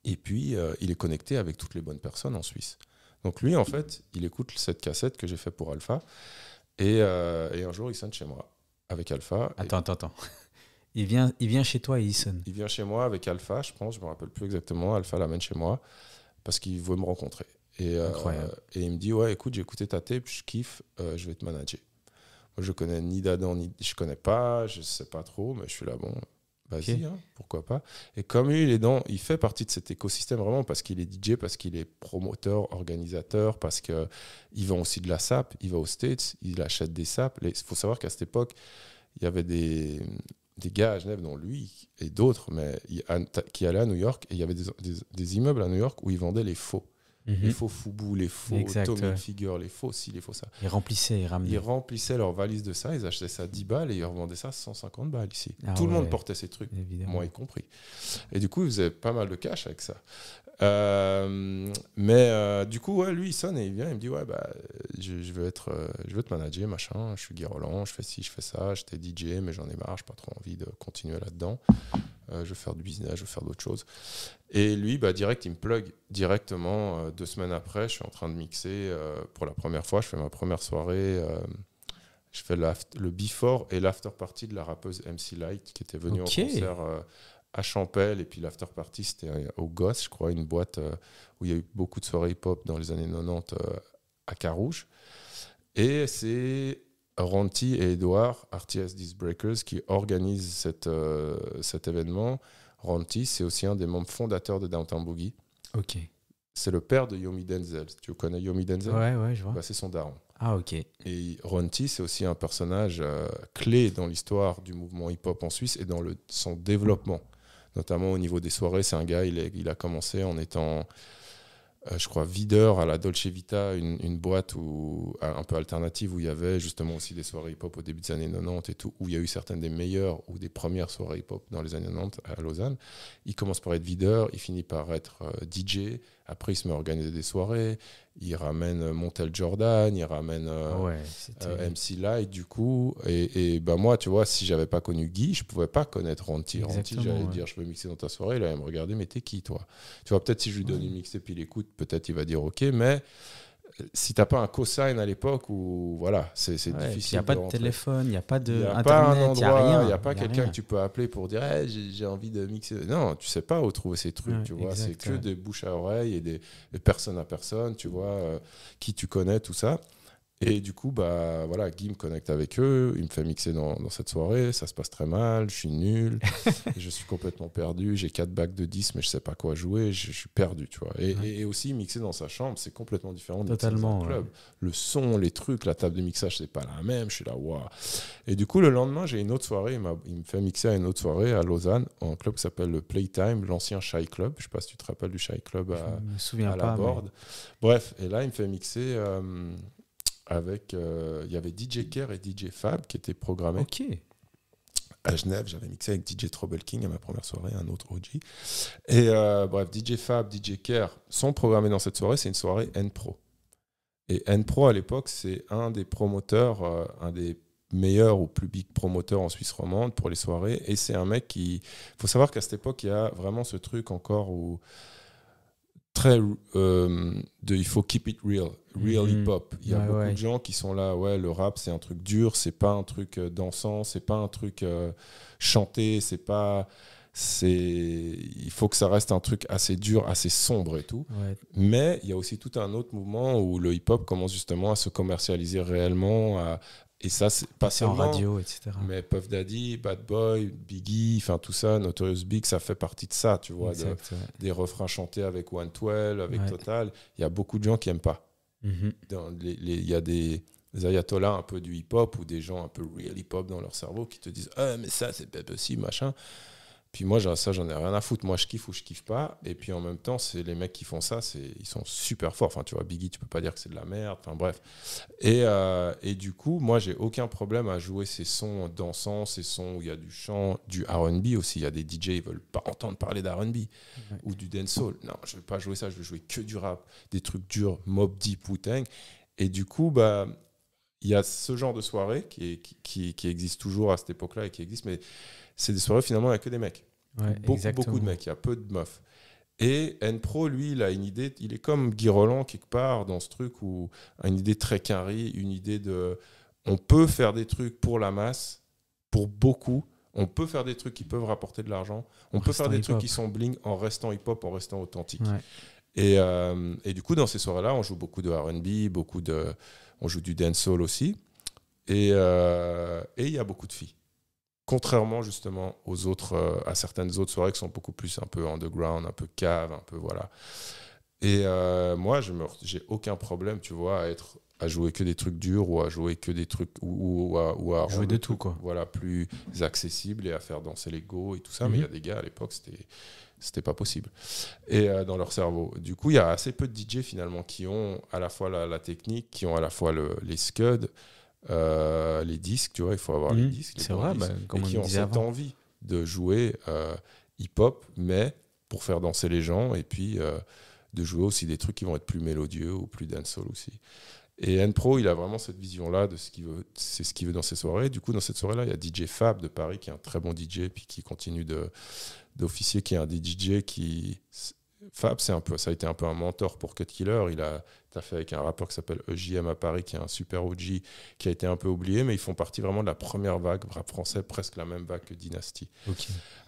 Et puis, il est connecté avec toutes les bonnes personnes en Suisse. Donc lui, en fait, il écoute cette cassette que j'ai fait pour Alpha. Et un jour, il sonne chez moi avec Alpha. Attends. Il vient chez toi et il sonne. Il vient chez moi avec Alpha, je pense. Je ne me rappelle plus exactement. Alpha l'amène chez moi parce qu'il veut me rencontrer. Incroyable. Et il me dit, ouais, écoute, j'ai écouté ta tape, je kiffe, je vais te manager. Moi, je connais ni d'Adam, je connais pas, je sais pas trop, mais je suis là, bon, vas-y, hein, pourquoi pas. Et comme lui, il fait partie de cet écosystème vraiment parce qu'il est DJ, parce qu'il est promoteur, organisateur, parce qu'il vend aussi de la sap, il va aux States, il achète des sapes. Il faut savoir qu'à cette époque, il y avait des gars à Genève, dont lui et d'autres, mais qui allaient à New York, et il y avait des immeubles à New York où ils vendaient les faux. Les faux Fubu, les faux Tommy Figure, les faux ci, les faux ça. Ils remplissaient leur valise de ça, ils achetaient ça à 10 balles et ils revendaient ça à 150 balles ici. Tout le monde portait ces trucs, évidemment. Moi y compris. Et du coup, ils faisaient pas mal de cash avec ça. Mais du coup, ouais, lui, il sonne et il vient, il me dit, ouais, bah, je veux te manager, machin, je suis Guy Roland, je fais ci, je fais ça, j'étais DJ, mais j'en ai marre, j'ai pas trop envie de continuer là-dedans. Je veux faire du business, je veux faire d'autres choses. Et lui, bah, direct, il me plug directement. 2 semaines après, je suis en train de mixer pour la première fois. Je fais ma première soirée. Je fais le before et l'after party de la rappeuse MC Light qui était venue en concert à Champel. Et puis l'after party, c'était au Gosse, je crois, une boîte où il y a eu beaucoup de soirées hip-hop dans les années 90 à Carouge. Et c'est Ronti et Edouard, RTS Disbreakers, qui organisent cet événement. Ronti, c'est aussi un des membres fondateurs de Downtown Boogie. Ok. C'est le père de Yomi Denzel. Tu connais Yomi Denzel ? Ouais, je vois. Bah, c'est son daron. Ah, ok. Et Ronti, c'est aussi un personnage clé dans l'histoire du mouvement hip-hop en Suisse et dans son développement. Notamment au niveau des soirées, c'est un gars, il a commencé en étant... je crois, videur à la Dolce Vita, une boîte un peu alternative où il y avait justement aussi des soirées hip-hop au début des années 90 et tout, où il y a eu certaines des meilleures ou des premières soirées hip-hop dans les années 90 à Lausanne. Il commence par être videur, il finit par être DJ, après il se met à organiser des soirées, il ramène Montel Jordan, il ramène MC Light du coup. Et ben moi, tu vois, si j'avais pas connu Guy, je pouvais pas connaître Ronty. Ronty, j'allais dire, je veux mixer dans ta soirée. Là, il me regardait, mais t'es qui, toi? Tu vois, peut-être si je lui donne une mixtape puis il écoute, peut-être il va dire OK, mais si t'as pas un cosign à l'époque, où voilà, c'est difficile. Il n'y a pas de téléphone, il n'y a pas de Internet, pas un endroit, il n'y a pas quelqu'un que tu peux appeler pour dire hey, j'ai envie de mixer. Non, tu sais pas où trouver ces trucs, tu vois. C'est que des bouches à oreille et des personnes à personne, tu vois, qui tu connais, tout ça. Et du coup, bah, voilà, Guy me connecte avec eux, il me fait mixer dans cette soirée, ça se passe très mal, je suis nul, je suis complètement perdu, j'ai 4 bacs de 10, mais je sais pas quoi jouer, je suis perdu, tu vois. Et aussi, mixer dans sa chambre, c'est complètement différent de mixer dans un club. Le son, les trucs, la table de mixage, c'est pas la même, je suis là, waouh. Et du coup, le lendemain, j'ai une autre soirée, il me fait mixer à une autre soirée à Lausanne, un club qui s'appelle le Playtime, l'ancien Shy Club, je sais pas si tu te rappelles du Shy Club à la Borde. Mais... Bref, et là, il me fait mixer... avec il y avait DJ Care et DJ Fab qui étaient programmés. Ok. À Genève, j'avais mixé avec DJ Trouble King à ma première soirée, un autre OG. Et bref, DJ Fab, DJ Care sont programmés dans cette soirée. C'est une soirée N-Pro. Et N-Pro, à l'époque, c'est un des promoteurs, un des meilleurs ou plus big promoteurs en Suisse romande pour les soirées. Et c'est un mec qui... Il faut savoir qu'à cette époque, il y a vraiment ce truc encore où... très il faut keep it real hip-hop. Il y a beaucoup de gens qui sont là, ouais, le rap c'est un truc dur, c'est pas un truc dansant, c'est pas un truc chanté, il faut que ça reste un truc assez dur, assez sombre et tout. Mais il y a aussi tout un autre mouvement où le hip-hop commence justement à se commercialiser réellement, et ça, c'est pas seulement en radio, etc. Mais Puff Daddy, Bad Boy, Biggie, enfin tout ça, Notorious Big, ça fait partie de ça, tu vois, des refrains chantés avec 112, avec Total. Il y a beaucoup de gens qui n'aiment pas. Il y a des ayatollahs un peu du hip-hop ou des gens un peu real hip-hop dans leur cerveau qui te disent « Ah, mais ça, c'est pas possible, machin ». Puis moi, ça, j'en ai rien à foutre. Moi, je kiffe ou je kiffe pas. Et puis en même temps, c'est les mecs qui font ça, ils sont super forts. Enfin, tu vois, Biggie, tu peux pas dire que c'est de la merde. Enfin, bref. Et du coup, moi, j'ai aucun problème à jouer ces sons dansants, ces sons où il y a du chant, du R&B aussi. Il y a des DJ, ils veulent pas entendre parler d'R&B ou du dancehall. Non, je veux pas jouer ça. Je veux jouer que du rap, des trucs durs, Mobb Deep, Wu-Tang. Et du coup, bah, il y a ce genre de soirée qui existe toujours à cette époque-là et qui existe, mais c'est des soirées finalement il n'y a que des mecs. Beaucoup de mecs, il y a peu de meufs. Et N-Pro, lui, il a une idée, il est comme Guy Roland quelque part dans ce truc où une idée très carrée, une idée de on peut faire des trucs pour la masse, pour beaucoup, on peut faire des trucs qui peuvent rapporter de l'argent, on peut faire des trucs qui sont bling en restant hip-hop, en restant authentique. Et du coup, dans ces soirées-là, on joue beaucoup de R&B, on joue du dancehall aussi, et il y a beaucoup de filles. Contrairement justement à certaines autres soirées qui sont beaucoup plus un peu underground, un peu cave, un peu voilà. Et moi, j'ai aucun problème, tu vois, à jouer que des trucs durs ou à jouer que des trucs ou à jouer de tout quoi. Voilà, plus accessible et à faire danser les go et tout ça. Mais il y a des gars à l'époque, c'était pas possible. Et dans leur cerveau. Du coup, il y a assez peu de DJ finalement qui ont à la fois la technique, qui ont à la fois les scuds. Les disques, tu vois, il faut avoir les disques, c'est vrai, et qui ont cette envie de jouer hip-hop, mais pour faire danser les gens, et puis de jouer aussi des trucs qui vont être plus mélodieux ou plus dancehall aussi. Et N-Pro, il a vraiment cette vision-là de ce qu'il veut, c'est ce qu'il veut dans ses soirées. Du coup, dans cette soirée-là, il y a DJ Fab de Paris, qui est un très bon DJ, puis qui continue d'officier, qui est un DJ qui... Fab, ça a été un peu un mentor pour Cut Killer. Il a fait avec un rappeur qui s'appelle EJM à Paris, qui est un super OG, qui a été un peu oublié, mais ils font partie vraiment de la première vague rap français, presque la même vague que Dynasty.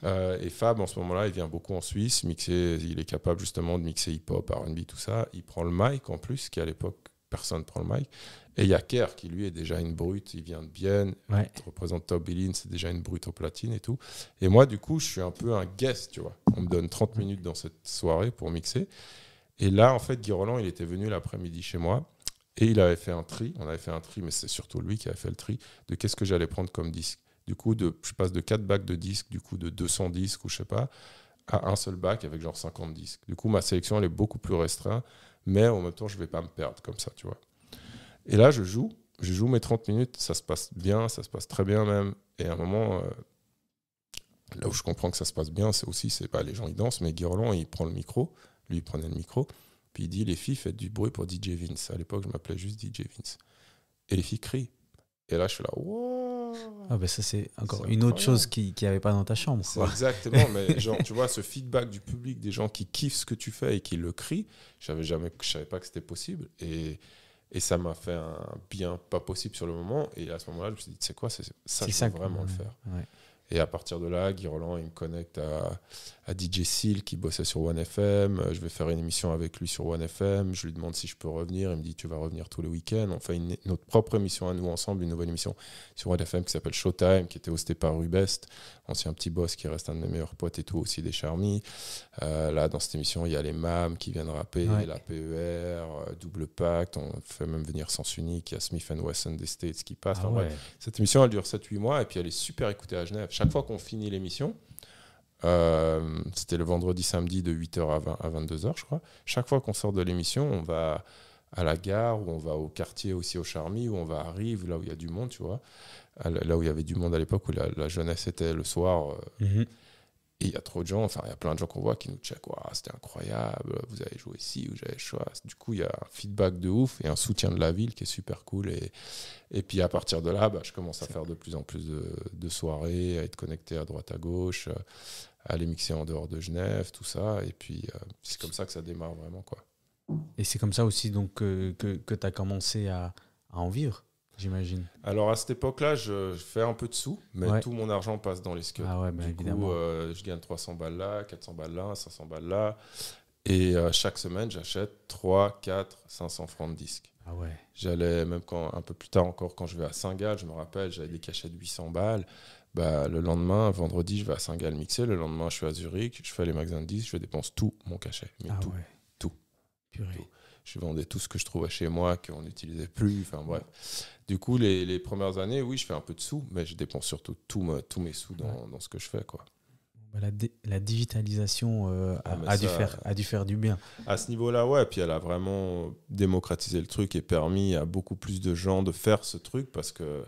Et Fab, en ce moment-là, il vient beaucoup en Suisse, il est capable justement de mixer hip-hop, R&B, tout ça. Il prend le mic en plus, qui à l'époque, personne ne prend le mic. Et il y a Kerr, qui lui est déjà une brute, il vient de Bienne, il représente Top Billin, c'est déjà une brute au platine et tout. Et moi, du coup, je suis un peu un guest, tu vois. On me donne 30 minutes dans cette soirée pour mixer. Et là, en fait, Guy Roland, il était venu l'après-midi chez moi et il avait fait un tri. On avait fait un tri, mais c'est surtout lui qui avait fait le tri de qu'est-ce que j'allais prendre comme disque. Du coup, je passe de 4 bacs de disques, du coup, de 200 disques ou je sais pas, à un seul bac avec genre 50 disques. Du coup, ma sélection, elle est beaucoup plus restreinte, mais en même temps, je vais pas me perdre comme ça, tu vois. Et là, je joue mes 30 minutes, ça se passe bien, ça se passe très bien même. Et à un moment, là où je comprends que ça se passe bien, c'est pas les gens ils dansent, mais Guy Roland, il prend le micro, lui il prenait le micro, Puis il dit, les filles, faites du bruit pour DJ Vince. À l'époque, je m'appelais juste DJ Vince. Et les filles crient. Et là, je suis là, wow. Ah ben ça, c'est encore C'est une autre incroyable. chose qui n'y avait pas dans ta chambre. C'est Quoi. exactement, mais genre, tu vois, ce feedback du public, des gens qui kiffent ce que tu fais et qui le crient, je savais pas que c'était possible. Et ça m'a fait un bien pas possible sur le moment. Et à ce moment-là, je me suis dit, tu sais quoi, ça, je veux vraiment le faire. Ouais. Et à partir de là, Guy Roland, il me connecte à DJ Seal qui bossait sur OneFM. Je vais faire une émission avec lui sur OneFM. Je lui demande si je peux revenir. Il me dit, tu vas revenir tous les week-ends. On fait notre propre émission à nous ensemble, une nouvelle émission sur OneFM qui s'appelle Showtime, qui était hostée par Rubest, ancien petit boss qui reste un de mes meilleurs potes et tout, aussi des Charmy. Là, dans cette émission, il y a les MAM qui viennent rapper, la PER, Double Pacte. On fait même venir Sens Unique. Il y a Smith Wesson des States qui passe. Bref, cette émission, elle dure 7-8 mois et puis elle est super écoutée à Genève. Chaque fois qu'on finit l'émission, c'était le vendredi, samedi de 8h à 22h, je crois. Chaque fois qu'on sort de l'émission, on va à la gare ou on va au quartier aussi au Charmy, où on va à Rive, là où il y a du monde, tu vois. Là où il y avait du monde à l'époque, où la jeunesse était le soir. Et il y a trop de gens, enfin, il y a plein de gens qu'on voit qui nous checkent. C'était incroyable, vous avez joué ici, vous avez joué. Du coup, il y a un feedback de ouf et un soutien de la ville qui est super cool. Et puis, à partir de là, je commence à faire de plus en plus de soirées, à être connecté à droite à gauche, à aller mixer en dehors de Genève, tout ça. Et puis, c'est comme ça que ça démarre vraiment, quoi. Et c'est comme ça aussi donc, que tu as commencé à en vivre, j'imagine. Alors à cette époque-là, je fais un peu de sous, mais tout mon argent passe dans les scuds. Du coup, je gagne 300 balles là, 400 balles là, 500 balles là. Et chaque semaine, j'achète 3, 4, 500 francs de disques. Ah ouais. J'allais, même un peu plus tard encore, quand je vais à Saint-Gall, je me rappelle, j'avais des cachets de 800 balles. Le lendemain, vendredi, je vais à Saint-Gall mixer. Le lendemain, je suis à Zurich, je fais les magasins de disques, je dépense tout mon cachet. Mais tout. Purée. Je vendais tout ce que je trouvais chez moi, qu'on n'utilisait plus, enfin bref. Du coup, les premières années, oui, je fais un peu de sous, mais je dépense surtout tous mes sous dans ce que je fais, quoi. La digitalisation a dû faire du bien. À ce niveau-là, ouais, puis elle a vraiment démocratisé le truc et permis à beaucoup plus de gens de faire ce truc, parce que,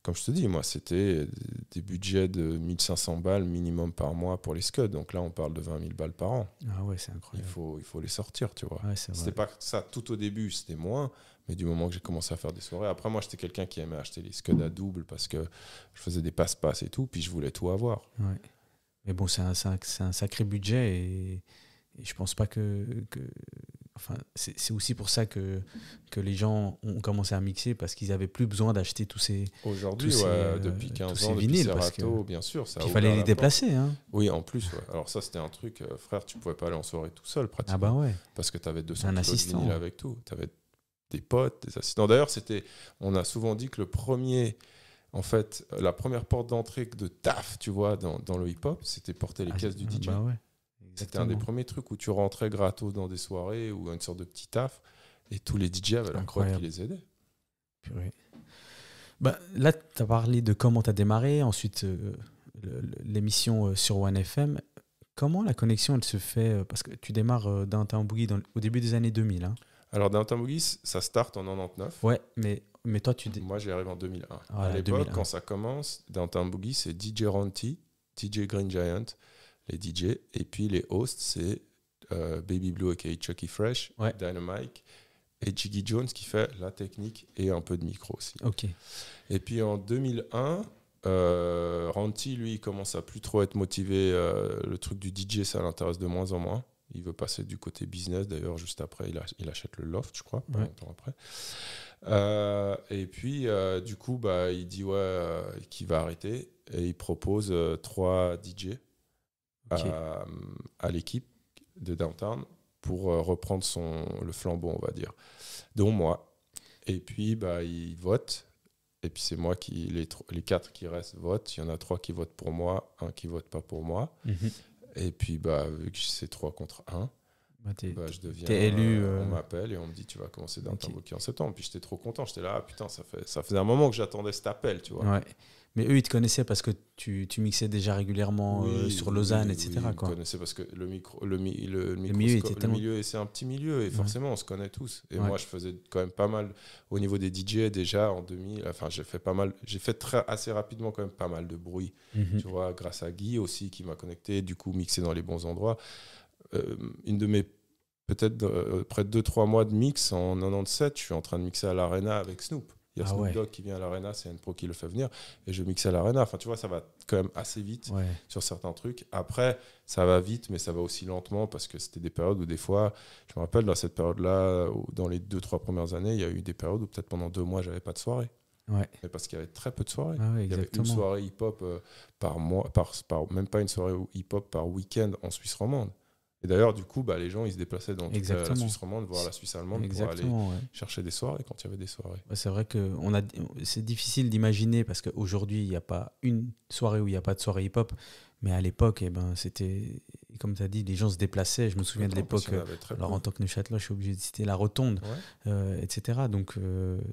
comme je te dis, moi, c'était des budgets de 1500 balles minimum par mois pour les scuds. Donc là, on parle de 20 000 balles par an. Ah ouais, c'est incroyable. Il faut les sortir, tu vois. Ouais, c'était pas ça tout au début, c'était moins. Mais du moment que j'ai commencé à faire des soirées, après, moi, j'étais quelqu'un qui aimait acheter les scuds à double parce que je faisais des passe-passe et tout, puis je voulais tout avoir. Ouais. Mais bon, c'est un sacré budget et je pense pas que enfin, c'est aussi pour ça que les gens ont commencé à mixer parce qu'ils n'avaient plus besoin d'acheter tous ces aujourd'hui, depuis 15 ans, vinyles, depuis parce Serato, bien sûr. Il fallait les déplacer. Hein. Oui, en plus. Ouais. Alors ça, c'était un truc, frère, tu pouvais pas aller en soirée tout seul pratiquement. Ah bah ouais. Parce que tu avais 200 kilos de vinyle avec tout. Tu avais des potes, des assistants. D'ailleurs, on a souvent dit que la première porte d'entrée de taf, tu vois, dans le hip-hop, c'était porter les caisses du DJ. Bah ouais. C'était un des premiers trucs où tu rentrais gratos dans des soirées ou une sorte de petit taf et tous les DJ avaient leurs potes qui les aidaient. Purée. Là, tu as parlé de comment tu as démarré, ensuite l'émission sur OneFM. Comment la connexion elle se fait? Parce que tu démarres Downtown Boogie au début des années 2000. Hein. Alors Downtown Boogie, ça start en 99. Ouais, mais toi Moi, j'y arrive en 2001. Voilà, à l'époque, 2001. quand ça commence, Downtown Boogie, c'est DJ Ronti, DJ Green Giant, les DJ, et puis les hosts, c'est Baby Blue aka Chucky Fresh, Dynamite et Jiggy Jones qui fait la technique et un peu de micro aussi. Ok. Et puis en 2001, Ronti, lui, il commence à plus trop être motivé. Le truc du DJ, ça l'intéresse de moins en moins. Il veut passer du côté business. D'ailleurs, juste après, il achète le Loft, je crois, pas longtemps après. Et puis, du coup, il dit qu'il va arrêter et il propose 3 DJ à l'équipe de Downtown pour reprendre le flambeau, on va dire, dont moi. Et puis, il vote. Et puis, c'est moi les 4 qui restent votent. Il y en a 3 qui votent pour moi, 1 qui vote pas pour moi. Mm-hmm. Et puis, vu que c'est 3 contre 1, je deviens élu. On m'appelle et on me dit tu vas commencer Downtown Boogie en septembre. Puis j'étais trop content. J'étais là, putain, ça faisait un moment que j'attendais cet appel, tu vois. Ouais. Mais eux, ils te connaissaient parce que tu mixais déjà régulièrement sur Lausanne, etc. Oui, ils me connaissaient parce que le milieu, c'est un petit milieu et forcément, on se connaît tous. Et moi, je faisais quand même pas mal au niveau des DJ déjà en 2000. Enfin, j'ai fait assez rapidement quand même pas mal de bruit, tu vois, grâce à Guy aussi qui m'a connecté, du coup, mixé dans les bons endroits. Une de mes peut-être près de 2-3 mois de mix en 97, je suis en train de mixer à l'Arena avec Snoop. Il y a Snoop Dogg qui vient à l'Arena, c'est N-Pro qui le fait venir, et je mixe à l'Arena. Enfin, tu vois, ça va quand même assez vite sur certains trucs. Après, ça va vite, mais ça va aussi lentement, parce que c'était des périodes où des fois, je me rappelle, dans cette période-là, dans les 2-3 premières années, il y a eu des périodes où peut-être pendant 2 mois, j'avais pas de soirée. Ouais. Mais parce qu'il y avait très peu de soirées. Ouais, il y avait une soirée hip-hop par mois, même pas une soirée hip-hop par week-end en Suisse romande. Et d'ailleurs, du coup, les gens, ils se déplaçaient dans toute la Suisse romande, voire la Suisse allemande, pour aller chercher des soirées quand il y avait des soirées. Ouais, c'est vrai que c'est difficile d'imaginer, parce qu'aujourd'hui, il n'y a pas une soirée où il n'y a pas de soirée hip-hop. Mais à l'époque, c'était, comme tu as dit, les gens se déplaçaient. Je me souviens de l'époque. Alors, en tant que Neuchâtelois, je suis obligé de citer la Rotonde, etc. Donc,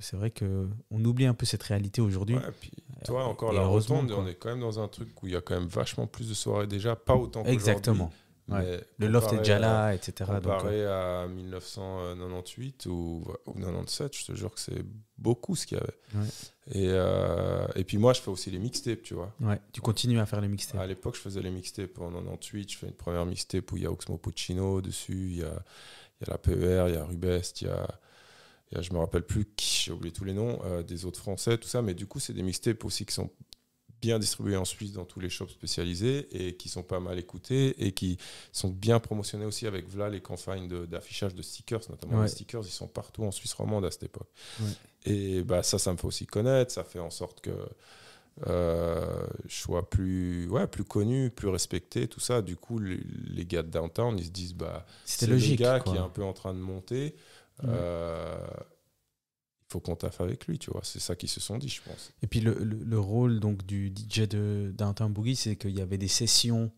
c'est vrai qu'on oublie un peu cette réalité aujourd'hui. Ouais, puis, toi, encore la Rotonde, on est quand même dans un truc où il y a quand même vachement plus de soirées déjà, pas autant qu'aujourd'hui. Exactement. Ouais. Le loft est déjà là, etc. Comparé à 1998 ou 97, je te jure que c'est beaucoup ce qu'il y avait. Ouais. Et puis moi, je fais aussi les mixtapes, tu vois. Ouais, tu continues à faire les mixtapes. À l'époque, je faisais les mixtapes en 98. Je fais une première mixtape où il y a Oxmo Puccino dessus, il y a la PER, il y a Rubest, il y a je me rappelle plus qui, j'ai oublié tous les noms, des autres Français, tout ça. Mais du coup, c'est des mixtapes aussi qui sont bien distribués en Suisse dans tous les shops spécialisés et qui sont pas mal écoutés et qui sont bien promotionnés aussi avec les campagnes d'affichage de stickers, notamment les stickers, ils sont partout en Suisse romande à cette époque. Et ça me fait aussi connaître, ça fait en sorte que je sois plus connu, plus respecté, tout ça. Du coup, les gars de Downtown, ils se disent c'est logique, le gars qui est un peu en train de monter. Faut qu'on taffe avec lui, tu vois. C'est ça qu'ils se sont dit, je pense. Et puis le rôle donc du DJ de Downtown Boogie, c'est qu'il y avait des sessions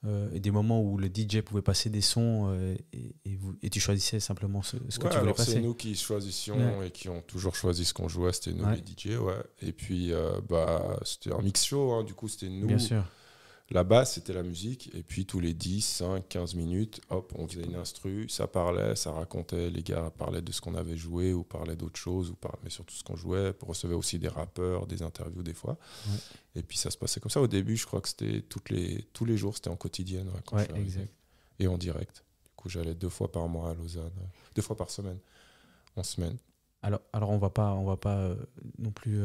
et des moments où le DJ pouvait passer des sons et tu choisissais simplement ce que tu voulais passer. C'est nous qui choisissions et qui ont toujours choisi ce qu'on jouait, c'était nous les DJ, Et puis c'était un mix show, hein. Du coup c'était nous. Bien sûr. La base, c'était la musique, et puis tous les 10, 5, 15 minutes, hop, on faisait une instru, ça parlait, ça racontait, les gars parlaient de ce qu'on avait joué, ou parlaient d'autres choses, mais surtout ce qu'on jouait, on recevait aussi des rappeurs, des interviews des fois, et puis ça se passait comme ça. Au début, je crois que c'était tous les jours, c'était en quotidienne, quand je suis arrivé, et en direct. Du coup, j'allais 2 fois par mois à Lausanne, 2 fois par semaine, en semaine. Alors on va pas non plus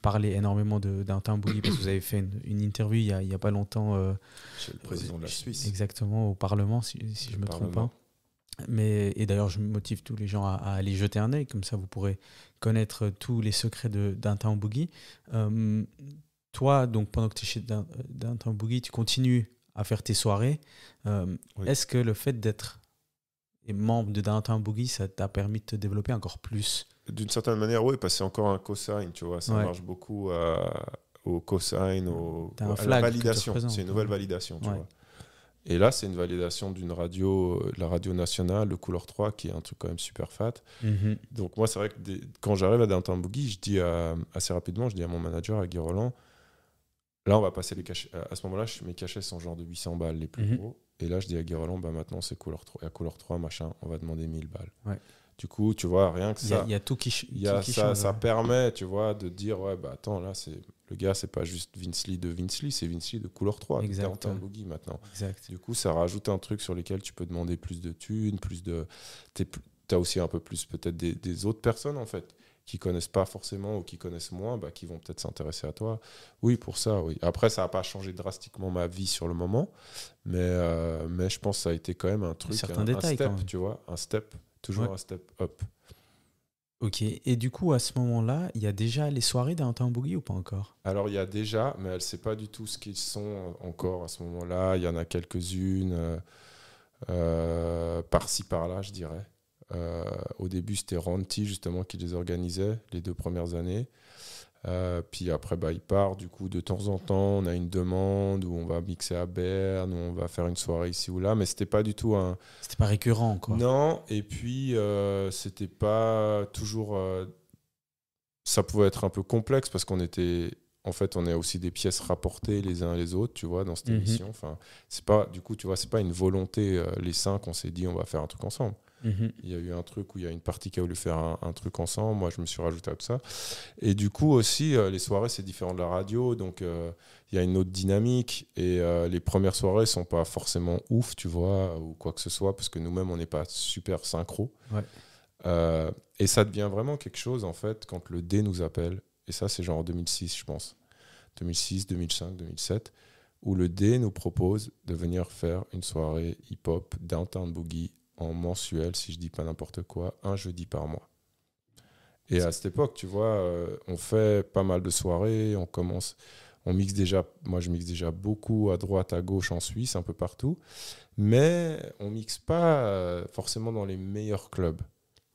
parler énormément de Downtown Boogie, parce que vous avez fait une interview il y a pas longtemps. Chez le président de la Suisse. Exactement, au Parlement, si je me trompe pas. Et d'ailleurs, je motive tous les gens à aller jeter un œil, comme ça vous pourrez connaître tous les secrets de Downtown Boogie. Toi, donc, pendant que tu es chez Downtown Boogie, tu continues à faire tes soirées. Est-ce que le fait d'être membre de Downtown Boogie, ça t'a permis de te développer encore plus? D'une certaine manière, oui, parce que c'est encore un cosign, tu vois. Ça marche beaucoup au cosign, à la validation. C'est une nouvelle validation, tu vois. Et là, c'est une validation d'une radio, la radio nationale, le Couleur 3, qui est un truc quand même super fat. Donc moi, c'est vrai que quand j'arrive à Downtown Boogie, je dis assez rapidement, je dis à mon manager, à Guy Roland, là, on va passer les cachets. À ce moment-là, mes cachets sont genre de 800 balles les plus gros. Et là, je dis à Guy Roland, maintenant, c'est Couleur 3. Et à Couleur 3, machin, on va demander 1000 balles. Ouais. Du coup, tu vois, rien que ça. Il y a tout qui change. Ça permet, tu vois, de dire, attends, là, le gars, c'est pas juste Vince Lee de Vince Lee, c'est Vince Lee de Couleur 3. Exact. Downtown Boogie maintenant. Exact. Du coup, ça rajoute un truc sur lequel tu peux demander plus de thunes, t'as aussi un peu plus peut-être des autres personnes, en fait, qui connaissent pas forcément ou qui connaissent moins, qui vont peut-être s'intéresser à toi. Oui, pour ça, oui. Après, ça n'a pas changé drastiquement ma vie sur le moment, mais je pense que ça a été quand même un truc, un step, tu vois, un step, toujours un step up. Ok, et du coup, à ce moment-là, il y a déjà les soirées Downtown Boogie ou pas encore? Alors, il y a déjà, mais elle ne sait pas du tout ce qu'ils sont encore à ce moment-là. Il y en a quelques-unes, par-ci, par-là, je dirais. Au début, c'était Ronti justement qui les organisait les 2 premières années. Puis après, il part. Du coup, de temps en temps, on a une demande où on va mixer à Berne, où on va faire une soirée ici ou là, mais c'était pas du tout C'était pas récurrent, quoi. Non, et puis c'était pas toujours. Ça pouvait être un peu complexe parce qu'on était. En fait, on a aussi des pièces rapportées les uns les autres, tu vois, dans cette émission. Enfin, c'est pas, du coup, tu vois, c'est pas une volonté, les 5, on s'est dit, on va faire un truc ensemble. Mhm. Il y a eu un truc où il y a une partie qui a voulu faire un truc ensemble. Moi, je me suis rajouté à tout ça. Et du coup, aussi, les soirées, c'est différent de la radio. Donc, il y a une autre dynamique. Et les premières soirées ne sont pas forcément ouf, tu vois, ou quoi que ce soit, parce que nous-mêmes, on n'est pas super synchro. Ouais. Et ça devient vraiment quelque chose, en fait, quand le D nous appelle. Et ça, c'est genre en 2006, je pense. 2006, 2005, 2007, où le D nous propose de venir faire une soirée hip-hop Downtown Boogie en mensuel, si je dis pas n'importe quoi, un jeudi par mois. Et à cette époque, tu vois, on fait pas mal de soirées, on mixe déjà, moi je mixe déjà beaucoup à droite, à gauche, en Suisse, un peu partout, mais on mixe pas forcément dans les meilleurs clubs.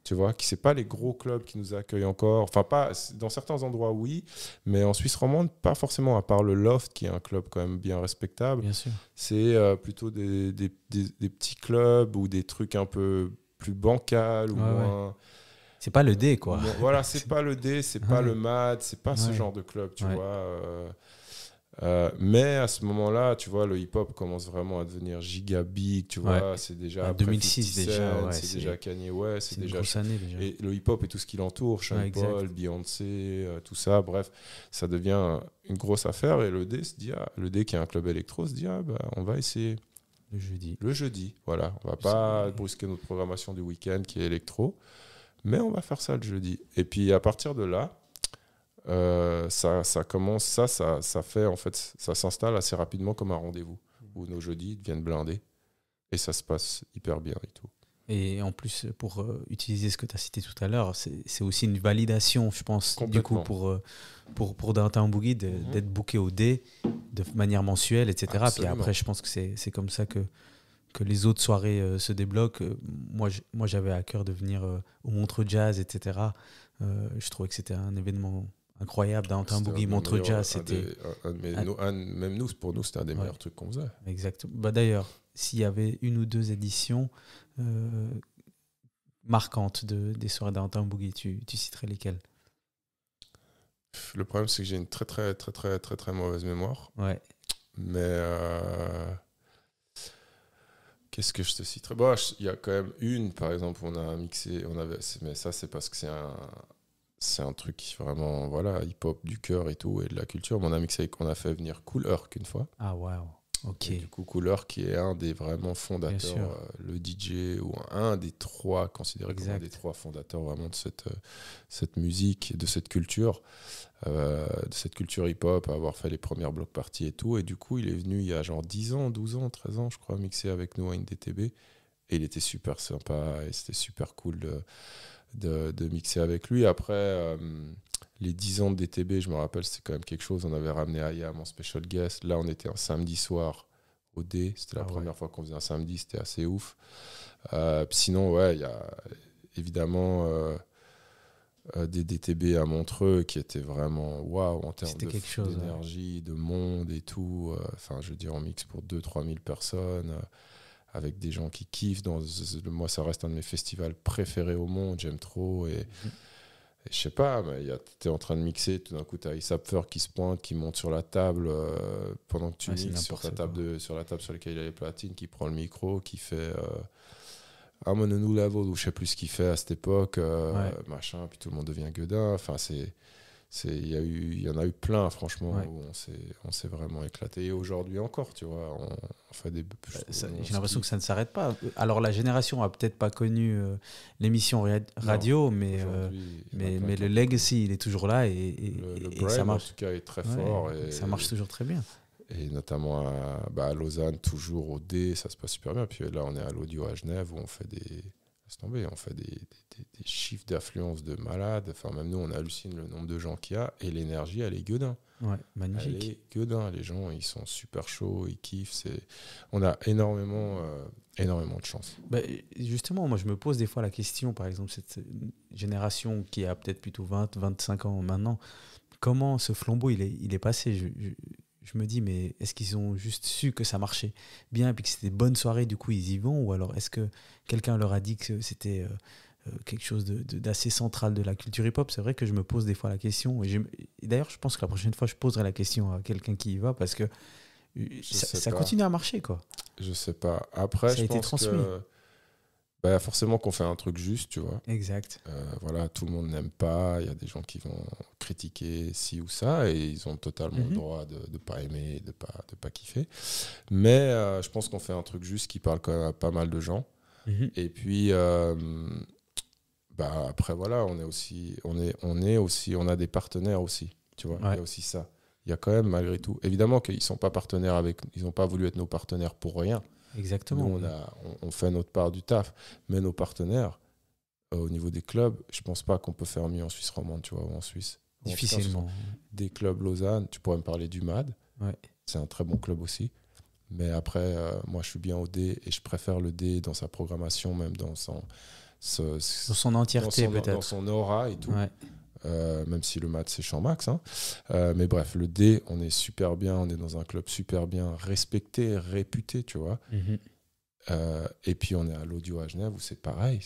Tu vois, c'est pas les gros clubs qui nous accueillent encore. Enfin, pas dans certains endroits, oui, mais en Suisse romande, pas forcément, à part le Loft, qui est un club quand même bien respectable. Bien sûr. C'est plutôt des petits clubs ou des trucs un peu plus bancals ou moins. C'est pas le D, quoi. Voilà, c'est pas le D, c'est pas le MAD, c'est pas ce Ouais. genre de club, tu Ouais. vois. Mais à ce moment-là, tu vois, le hip-hop commence vraiment à devenir giga big, tu vois. Ouais. C'est déjà En après 2006 50 déjà, Cent, ouais, c'est déjà Kanye West, c'est c'est une déjà grosse année déjà. et le hip-hop et tout ce qui l'entoure, Sean Ouais, Paul, exact. Beyoncé, tout ça, bref, ça devient une grosse affaire. Et le D se dit, le D qui est un club électro se dit, bah, on va essayer Le jeudi. le jeudi. Voilà, on va pas brusquer notre programmation du week-end qui est électro, mais on va faire ça le jeudi. Et puis à partir de là, ça commence, ça fait en fait, ça s'installe assez rapidement comme un rendez-vous où nos jeudis deviennent blindés et ça se passe hyper bien et tout. Et en plus, pour utiliser ce que tu as cité tout à l'heure, c'est aussi une validation, je pense, du coup, Complètement. pour Downtown Boogie, Mhm. d'être booké au D de manière mensuelle, etc. Puis Absolument. après, je pense que c'est comme ça que les autres soirées se débloquent. Moi, j'avais à cœur de venir au Montreux Jazz, etc. Je trouvais que c'était un événement incroyable. Downtown C'était un Boogie, de nos Montreux meilleurs, Jazz, c'était... même nous, pour nous, c'était un des meilleurs trucs qu'on faisait. Exactement. Bah, d'ailleurs, s'il y avait une ou deux éditions marquantes des soirées Downtown Boogie, tu citerais lesquelles? Le problème, c'est que j'ai une très, très, très, très, très, très mauvaise mémoire. Ouais. Mais qu'est-ce que je te citerai? Bon, il y a quand même une, par exemple, on a mixé, mais ça, c'est parce que c'est un truc vraiment, voilà, hip-hop du cœur et tout, et de la culture. Mais on a mixé, on a fait venir Kool Herc une fois. Ah, waouh. Ok. Et du coup, Kool Herc qui est un des vraiment fondateurs, Bien sûr. le DJ, ou un des trois, considéré comme un Exact. des trois fondateurs vraiment de cette musique, de cette culture hip-hop, à avoir fait les premières block parties et tout. Et du coup, il est venu il y a genre 10 ans, 12 ans, 13 ans, je crois, mixer avec nous à NDTB. Et il était super sympa et c'était super cool de mixer avec lui. Après, les 10 ans de DTB, je me rappelle, c'était quand même quelque chose. On avait ramené Ayam en special guest. Là, on était un samedi soir au D. C'était la première fois qu'on faisait un samedi. C'était assez ouf. Sinon, ouais, il y a évidemment des DTB à Montreux qui étaient vraiment waouh en termes d'énergie, de monde et tout. Enfin, je veux dire, on mixe pour 2-3 000 personnes. Avec des gens qui kiffent. Moi, ça reste un de mes festivals préférés au monde. J'aime trop. Et je sais pas, mais tu es en train de mixer. Tout d'un coup, tu as Isapfer qui se pointe, qui monte sur la table pendant que tu mixes sur la table sur laquelle il y a les platines, qui prend le micro, qui fait I'm on a new level, ou je sais plus ce qu'il fait à cette époque. Machin, puis tout le monde devient gueudin. Enfin, il y en a eu plein, franchement, où on s'est vraiment éclaté. Et aujourd'hui encore, tu vois, on fait des... J'ai l'impression que ça ne s'arrête pas. Alors, la génération a peut-être pas connu l'émission radio, mais le legacy, il est toujours là et ça marche. En tout cas, est très fort. Et ça marche toujours très bien. Et notamment à Lausanne, toujours au D, ça se passe super bien. Puis là, on est à l'audio à Genève, où on fait des chiffres d'affluence de malades. Enfin, même nous, on hallucine le nombre de gens qu'il y a. Et l'énergie, elle est gueudin. Ouais, magnifique. Elle est gueudin. Les gens, ils sont super chauds, ils kiffent. On a énormément de chance. Bah, justement, moi, je me pose des fois la question, par exemple, cette génération qui a peut-être plutôt 20, 25 ans maintenant, comment ce flambeau, il est passé? Je me dis, mais est-ce qu'ils ont juste su que ça marchait bien et puis que c'était des bonnes soirées, du coup ils y vont? Ou alors est-ce que quelqu'un leur a dit que c'était quelque chose d'assez central de la culture hip-hop? C'est vrai que je me pose des fois la question. Et d'ailleurs, je pense que la prochaine fois, je poserai la question à quelqu'un qui y va parce que ça continue à marcher, quoi. Je sais pas. Après, je pense que Bah, forcément qu'on fait un truc juste, tu vois. Exact. Voilà, tout le monde n'aime pas. Il y a des gens qui vont critiquer ci ou ça et ils ont totalement le droit de ne pas aimer, de pas kiffer. Mais je pense qu'on fait un truc juste qui parle quand même à pas mal de gens. Et puis, bah, après, voilà, on a des partenaires aussi, tu vois. Il y a aussi ça. Il y a quand même, malgré tout, évidemment qu'ils ne sont pas partenaires ils n'ont pas voulu être nos partenaires pour rien. Exactement. Nous, on fait notre part du taf, mais nos partenaires, au niveau des clubs, je pense pas qu'on peut faire mieux en Suisse romande, tu vois, ou en Suisse. Difficilement. Des clubs Lausanne, tu pourrais me parler du MAD. Ouais. C'est un très bon club aussi. Mais après, moi, je suis bien au D et je préfère le D dans sa programmation, même dans son entièreté, peut-être. Dans son aura et tout. Ouais. Même si le MAD, c'est champ max. Hein. Mais bref, le D, on est super bien. On est dans un club super bien respecté, réputé, tu vois. Et puis, on est à l'Audio à Genève où c'est pareil.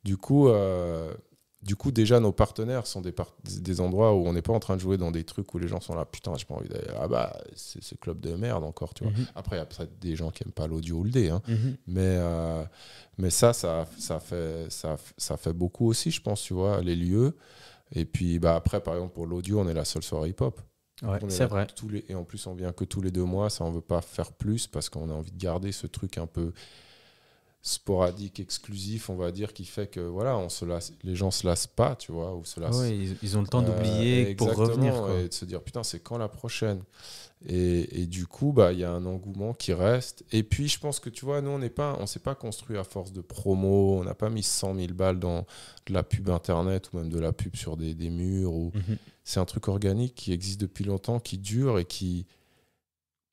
Du coup, déjà, nos partenaires sont des endroits où on n'est pas en train de jouer dans des trucs où les gens sont là, putain, j'ai pas envie d'aller là-bas, c'est ce club de merde encore, tu vois. Après, il y a peut-être des gens qui n'aiment pas l'audio ou le D, hein. Mais ça fait beaucoup aussi, je pense, tu vois, les lieux. Et puis, bah, après, par exemple, pour l'audio, on est la seule soirée hip-hop. Ouais, c'est vrai. Et en plus, on vient que tous les 2 mois, ça, on veut pas faire plus parce qu'on a envie de garder ce truc un peu sporadique, exclusif, on va dire, qui fait que voilà, les gens se lassent pas, tu vois, ou se lassent. Ouais, ils ont le temps d'oublier pour revenir, quoi. Et de se dire putain, c'est quand la prochaine. Et du coup, bah, y a un engouement qui reste. Et puis, je pense que tu vois, nous, on s'est pas construit à force de promo, on n'a pas mis 100 000 balles dans de la pub internet ou même de la pub sur des murs. C'est un truc organique qui existe depuis longtemps, qui dure et qui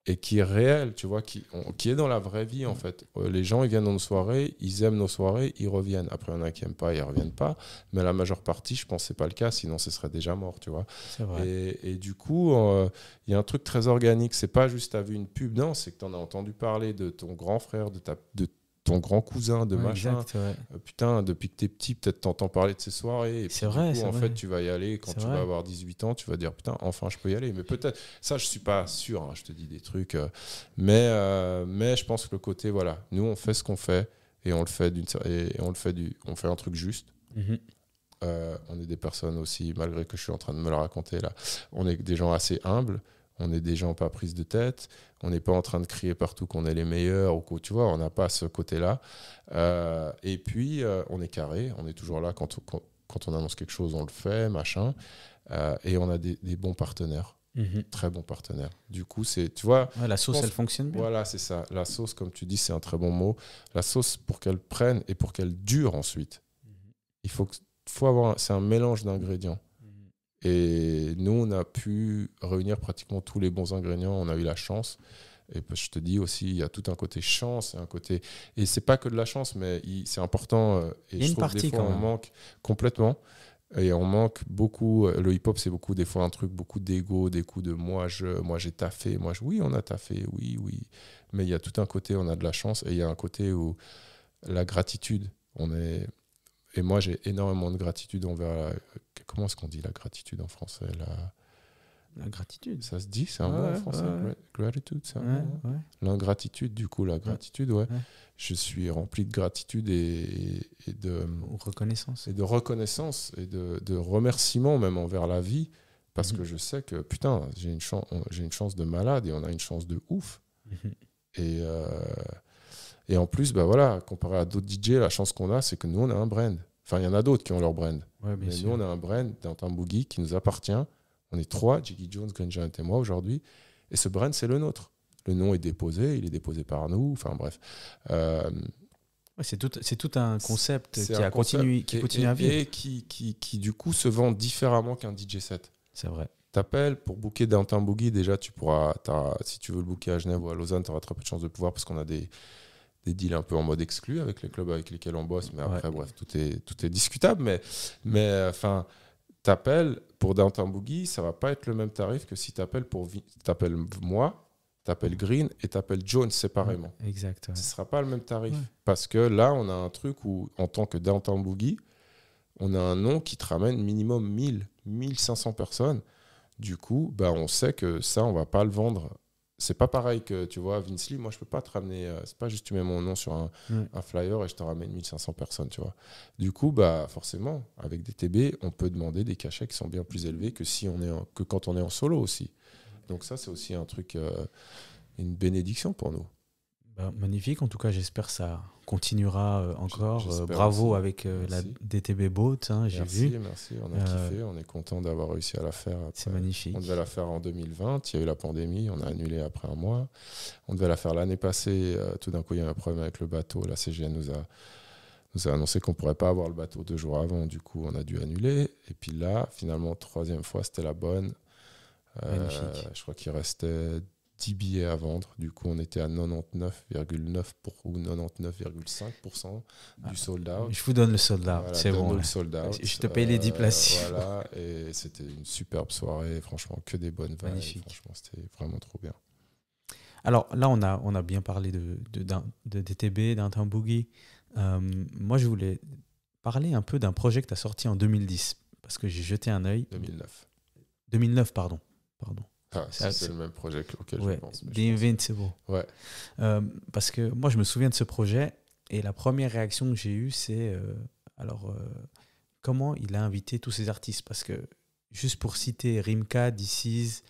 est réel, tu vois, qui est dans la vraie vie, en fait. Les gens, ils viennent dans nos soirées, ils aiment nos soirées, ils reviennent. Après, il y en a qui n'aiment pas, ils ne reviennent pas. Mais la majeure partie, je pense que ce n'est pas le cas, sinon ce serait déjà mort, tu vois. C'est vrai. Et du coup, il y a un truc très organique. Ce n'est pas juste tu as vu une pub, non, c'est que tu en as entendu parler de ton grand frère, de ton grand cousin, de machin. Exact, ouais. Putain, depuis que t'es petit, peut-être t'entends parler de ces soirées. Et puis, c'est vrai, du coup, en vrai. fait, tu vas y aller quand tu vas avoir 18 ans, tu vas dire putain, enfin, je peux y aller. Mais peut-être, ça, je suis pas sûr, hein, je te dis des trucs. Mais je pense que le côté, voilà, nous, on fait ce qu'on fait et on le fait on fait un truc juste. On est des personnes aussi, malgré que je suis en train de me le raconter là, on est des gens assez humbles. On est des gens pas prises de tête. On n'est pas en train de crier partout qu'on est les meilleurs. Ou tu vois, on n'a pas ce côté-là. Et puis, on est carré. On est toujours là quand on annonce quelque chose, on le fait, machin. Et on a des bons partenaires. Très bons partenaires. Du coup, tu vois... Ouais, la sauce, elle fonctionne bien. Voilà, c'est ça. La sauce, comme tu dis, c'est un très bon mot. La sauce, pour qu'elle prenne et pour qu'elle dure ensuite, c'est un mélange d'ingrédients. Et nous, on a pu réunir pratiquement tous les bons ingrédients. On a eu la chance. Et je te dis aussi, il y a tout un côté chance et un côté. Et c'est pas que de la chance, mais c'est important. Et il y a je une trouve partie des fois, quand on manque complètement. Et on manque beaucoup. Le hip-hop, c'est beaucoup, des fois, un truc, beaucoup d'ego, des coups de moi, j'ai taffé. Oui, on a taffé, oui. Mais il y a tout un côté, on a de la chance. Et il y a un côté où la gratitude, Et moi, j'ai énormément de gratitude envers... Comment est-ce qu'on dit la gratitude en français La gratitude. Ça se dit, c'est un mot en français. Gratitude, c'est un mot. Ouais. L'ingratitude, du coup, la gratitude, ouais. Je suis rempli de gratitude et de reconnaissance. Et de reconnaissance et de remerciement même envers la vie. Parce que je sais que, putain, j'ai une chance de malade et on a une chance de ouf. Et en plus, bah voilà, comparé à d'autres DJ, la chance qu'on a, c'est que nous, on a un brand. Enfin, il y en a d'autres qui ont leur brand. Ouais, mais sûr. nous, on a un brand Downtown Boogie qui nous appartient. On est 3, Jiggy Jones, Green Giant et moi aujourd'hui. Et ce brand, c'est le nôtre. Le nom est déposé, il est déposé par nous. Enfin, bref. C'est tout un concept qui continue à vivre. Et qui, du coup, se vend différemment qu'un DJ set. C'est vrai. T'appelles pour booker Downtown Boogie. Déjà, si tu veux le booker à Genève ou à Lausanne, tu auras très peu de chances de pouvoir parce qu'on a des deals un peu en mode exclu avec les clubs avec lesquels on bosse. Mais après, bref, tout est discutable. Mais enfin, t'appelles pour Downtown Boogie, ça va pas être le même tarif que si t'appelles moi, t'appelles Green et t'appelles Jones séparément. Exact. Ouais. Ce sera pas le même tarif. Parce que là, on a un truc où, en tant que Downtown Boogie, on a un nom qui te ramène minimum 1500 personnes. Du coup, bah, on sait que ça, on va pas le vendre c'est pas pareil que, tu vois, Vince Lee, moi, je peux pas te ramener, c'est pas juste tu mets mon nom sur un flyer et je te ramène 1500 personnes, tu vois. Du coup, bah, forcément, avec des TB, on peut demander des cachets qui sont bien plus élevés que, que quand on est en solo aussi. Donc ça, c'est aussi un truc, une bénédiction pour nous. Bah, magnifique, en tout cas j'espère que ça continuera encore. Bravo aussi. avec la DTB Boat, hein, j'ai vu. Merci, on a kiffé, on est content d'avoir réussi à la faire. C'est magnifique. On devait la faire en 2020, il y a eu la pandémie, on a annulé après un mois. On devait la faire l'année passée, tout d'un coup il y a eu un problème avec le bateau, la CGN nous a annoncé qu'on ne pourrait pas avoir le bateau 2 jours avant, du coup on a dû annuler. Et puis là, finalement, 3e fois, c'était la bonne. Magnifique. Je crois qu'il restait 10 billets à vendre. Du coup, on était à 99,9% ou 99,5% du sold out. Je vous donne le sold out, voilà, c'est bon. Le sold out. Je te paye les 10 places. Voilà, et c'était une superbe soirée. Franchement, que des bonnes vibes. Magnifique. Franchement, c'était vraiment trop bien. Alors là, on a bien parlé de DTB, d'un boogie. Moi, je voulais parler un peu d'un projet que tu as sorti en 2010, parce que j'ai jeté un œil. 2009, pardon. Ah, c'est le même projet auquel je pense. The Invincible. Ouais. Parce que moi, je me souviens de ce projet et la première réaction que j'ai eue, c'est comment il a invité tous ces artistes. Parce que, juste pour citer Rimka, DC's,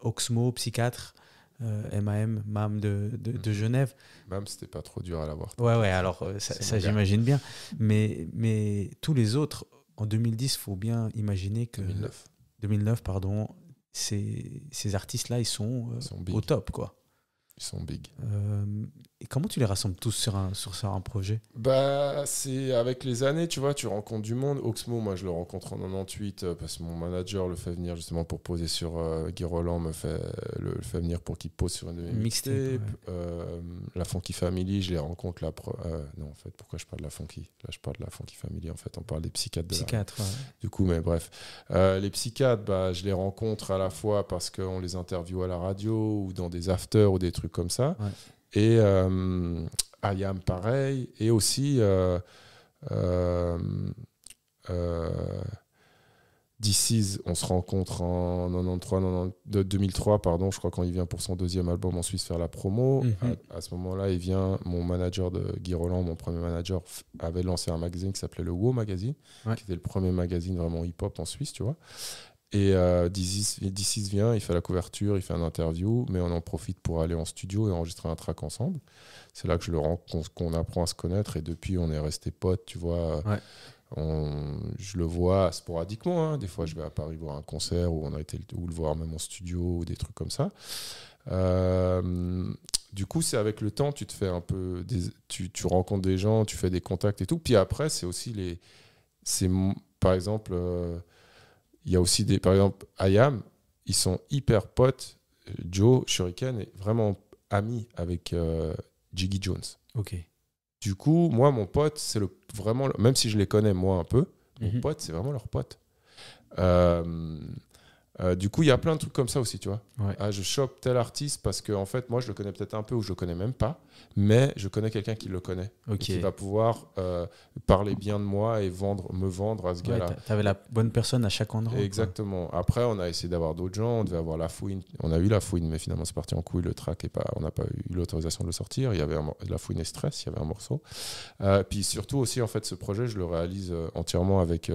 Oxmo, Psychiatre, MAM de Genève. MAM, c'était pas trop dur à l'avoir. Ouais, alors ça j'imagine bien. Mais tous les autres, en 2010, il faut bien imaginer que... 2009, pardon. Ces artistes-là, ils sont au top, quoi. Ils sont big. Et comment tu les rassembles tous sur un projet? Bah, c'est avec les années, tu vois, tu rencontres du monde. Oxmo, moi, je le rencontre en 98 parce que mon manager le fait venir justement pour poser sur Guy Roland, le fait venir pour qu'il pose sur une mixtape. Ouais. La Funky Family, je les rencontre non, en fait, pourquoi je parle de la Funky? Là, je parle de la Funky Family, en fait, on parle des psychiatres. Ouais. Du coup, mais bref. Les psychiatres, bah, je les rencontre à la fois parce qu'on les interviewe à la radio ou dans des afters ou des trucs comme ça. Ouais. Et Ayam, pareil. Et aussi DC's, on se rencontre en 2003, pardon, je crois, quand il vient pour son 2e album en Suisse faire la promo. À ce moment-là, il vient, mon manager de Guy Roland, mon premier manager, avait lancé un magazine qui s'appelait le Wow Magazine, qui était le premier magazine vraiment hip-hop en Suisse, tu vois. Et DC's vient, il fait la couverture, il fait une interview, mais on en profite pour aller en studio et enregistrer un track ensemble. C'est là que qu'on apprend à se connaître et depuis, on est restés potes, tu vois. Ouais. Je le vois sporadiquement, hein. Des fois, je vais à Paris voir un concert ou on a été ou le voir même en studio ou des trucs comme ça. Du coup, c'est avec le temps, tu te fais un peu... tu rencontres des gens, tu fais des contacts et tout. Puis après, c'est aussi par exemple... il y a aussi par exemple, Ayam, ils sont hyper potes. Joe Shuriken est vraiment ami avec Jiggy Jones. Ok. Du coup, moi, mon pote, c'est vraiment, même si je les connais moi un peu, mon pote, c'est vraiment leur pote. Du coup, il y a plein de trucs comme ça aussi, tu vois. Ouais. Je chope tel artiste parce que, en fait, moi, je le connais peut-être un peu ou je le connais même pas, mais je connais quelqu'un qui le connaît. Okay. Qui va pouvoir parler bien de moi et me vendre à ce gars-là. Tu avais la bonne personne à chaque endroit. Exactement. Quoi. Après, on a essayé d'avoir d'autres gens. On devait avoir La Fouine. On a eu La Fouine, mais finalement, c'est parti en couille. Le track, on n'a pas eu l'autorisation de le sortir. Il y avait La Fouine et Stress, il y avait un morceau. Puis surtout aussi, en fait, ce projet, je le réalise entièrement avec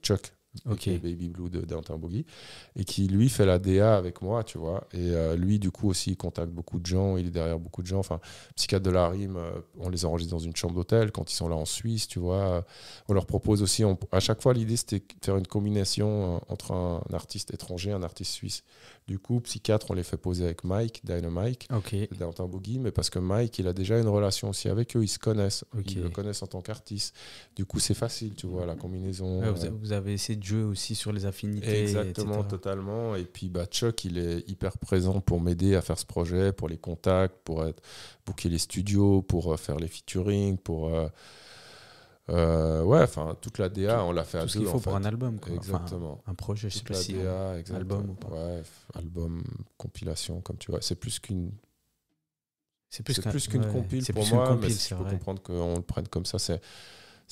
Chuck. Okay. Baby Blue de Downtown Boogie et qui lui fait la DA avec moi, tu vois, et lui du coup aussi il contacte beaucoup de gens, il est derrière beaucoup de gens, enfin Psychiatre de la Rime, on les enregistre dans une chambre d'hôtel quand ils sont là en Suisse, tu vois, on leur propose aussi, à chaque fois l'idée c'était de faire une combinaison entre un artiste étranger et un artiste suisse. Du coup, Psychiatre, on les fait poser avec Mike, Dynamite, okay. De Downtown Boogie, mais parce que Mike, il a déjà une relation aussi avec eux, ils se connaissent, okay. Ils le connaissent en tant qu'artiste. Du coup, c'est facile, tu vois, la combinaison. Ouais, vous avez essayé de jouer aussi sur les affinités. Exactement, etc. Totalement. Et puis, Chuck, il est hyper présent pour m'aider à faire ce projet, pour les contacts, pour booker les studios, pour faire les featuring, pour... ouais, enfin toute la DA, on l'a fait à deux. Tout ce qu'il faut pour un album, quoi. Exactement. Enfin, un projet, je sais pas si DA, album ou pas. Ouais, album, compilation, comme tu vois. C'est plus qu'une. C'est plus qu'une compile pour moi, mais je peux comprendre qu'on le prenne comme ça. C'est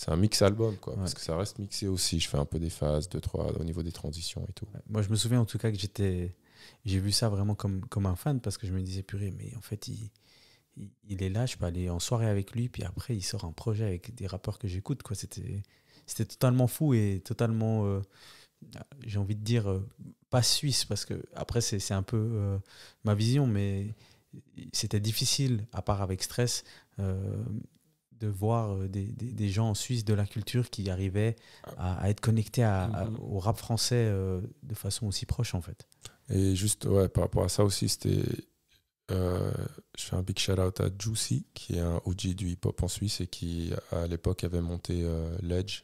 un mix album, quoi. Ouais. Parce que ça reste mixé aussi. Je fais un peu des phases, 2-3 au niveau des transitions et tout. Moi, je me souviens en tout cas que j'étais j'ai vu ça vraiment comme un fan parce que je me disais, purée, mais en fait, il est là, je peux aller en soirée avec lui, puis après, il sort un projet avec des rappeurs que j'écoute, quoi. C'était totalement fou et totalement, j'ai envie de dire, pas suisse, parce que après, c'est un peu ma vision, mais c'était difficile, à part avec Stress, de voir des gens en Suisse de la culture qui arrivaient à être connectés au rap français de façon aussi proche, en fait. Et juste, ouais, par rapport à ça aussi, c'était. Je fais un big shout out à Juicy, qui est un OG du hip-hop en Suisse et qui, à l'époque, avait monté Ledge.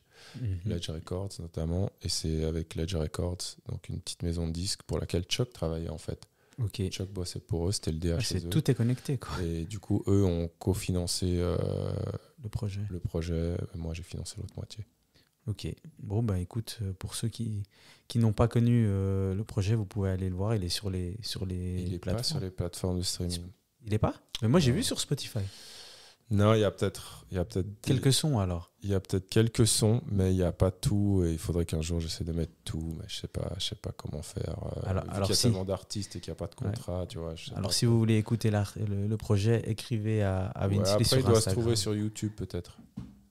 Ledge Records notamment, et c'est avec Ledge Records, donc une petite maison de disques pour laquelle Chuck travaillait en fait. Okay. Chuck bossait pour eux, c'était le DH chez eux. Tout est connecté, quoi. Et du coup, eux ont cofinancé le projet. Moi, j'ai financé l'autre moitié. Ok. Bon, bah écoute, pour ceux qui n'ont pas connu le projet, vous pouvez aller le voir. Il est sur les il est pas sur les plateformes de streaming. Il est pas? Mais moi, j'ai vu sur Spotify. Non, il y a peut-être quelques sons alors. Il y a peut-être quelques sons, mais il n'y a pas tout. Et il faudrait qu'un jour j'essaie de mettre tout, mais je sais pas comment faire. Alors qu'il y a tellement d'artistes et qu'il n'y a pas de contrat, tu vois. Alors si vous voulez écouter le projet, écrivez à Vinci sur Instagram. Après, il doit se trouver sur YouTube peut-être.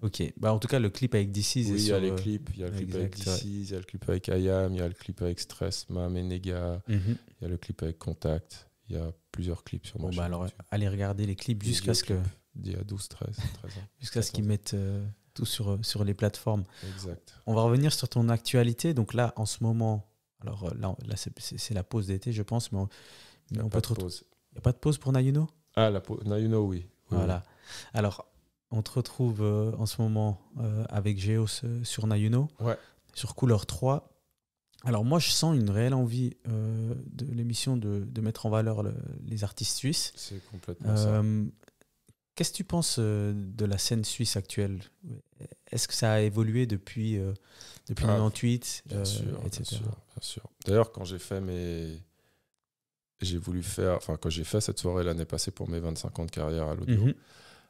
Ok. Bah en tout cas, le clip avec DC's oui, est il y a les clips. Il y a le clip avec DC's, il y a le clip avec IAM, il y a le clip avec Stress, Mam et Nega, il y a le clip avec Contact. Il y a plusieurs clips sur moi. Bon, bah alors, allez regarder les clips jusqu'à ce que. D'il y a 12, 13 ans. Jusqu'à ce qu'ils mettent tout sur les plateformes. Exact. On va revenir sur ton actualité. Donc là, en ce moment, alors là c'est la pause d'été, je pense, mais on peut te retrouver. Il n'y a pas de pause pour Nayuno? Ah, Nayuno, oui. Voilà. Alors, on te retrouve en ce moment avec Géos sur Nayuno, sur Couleur 3. Alors moi, je sens une réelle envie de l'émission de mettre en valeur les artistes suisses. C'est complètement ça. Qu'est-ce que tu penses de la scène suisse actuelle? Est-ce que ça a évolué depuis 98, etc. Bien sûr. D'ailleurs, quand j'ai fait quand j'ai fait cette soirée l'année passée pour mes 25 ans de carrière à l'audio,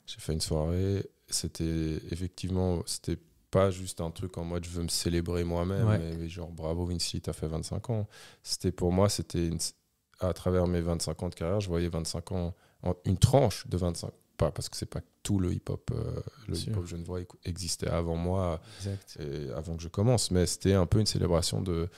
j'ai fait une soirée. C'était pas juste un truc en mode je veux me célébrer moi-même, mais genre bravo Vinci, t'as fait 25 ans. Pour moi, à travers mes 25 ans de carrière, je voyais 25 ans, une tranche de 25. Pas parce que c'est pas tout le hip-hop. Le hip-hop genevois existait avant moi, et avant que je commence, mais c'était un peu une célébration du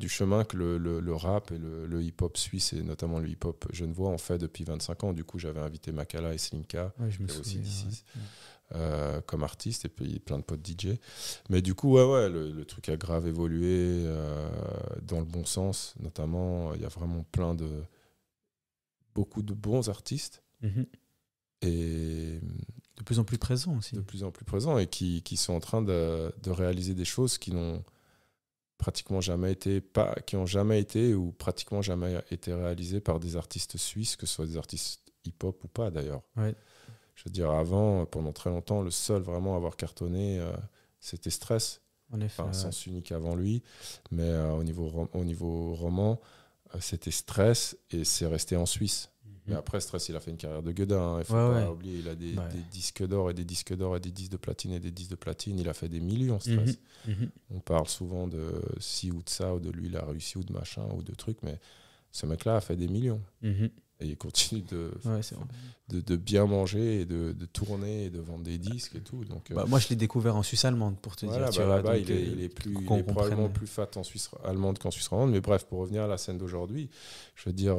chemin que le rap et le hip-hop suisse et notamment le hip-hop genevois ont fait depuis 25 ans. Du coup, j'avais invité Makala et Slimka, aussi comme artistes, et puis plein de potes DJ. Mais du coup, le truc a grave évolué dans le bon sens. Notamment, il y a vraiment beaucoup de bons artistes et de plus en plus présents aussi. De plus en plus présents et qui sont en train de réaliser des choses qui n'ont pratiquement jamais été ou pratiquement jamais été réalisées par des artistes suisses, que ce soit des artistes hip-hop ou pas d'ailleurs. Ouais. Je veux dire, avant, pendant très longtemps, le seul vraiment à avoir cartonné, c'était Stress. En effet. Sens unique avant lui, mais au niveau roman, c'était Stress et c'est resté en Suisse. Mais après, Stress, il a fait une carrière de gueudin. Il ne faut pas oublier, il a des disques d'or et des disques d'or et des disques de platine et des disques de platine. Il a fait des millions, Stress. On parle souvent de ci ou de ça, ou de lui, il a réussi, ou de machin, ou de trucs, mais ce mec-là a fait des millions. Et il continue de bien manger et de tourner et de vendre des disques et tout. Donc, moi, je l'ai découvert en Suisse allemande, pour te dire. Là-bas, il est probablement plus fat en Suisse allemande qu'en Suisse romande. Mais bref, pour revenir à la scène d'aujourd'hui, je veux dire,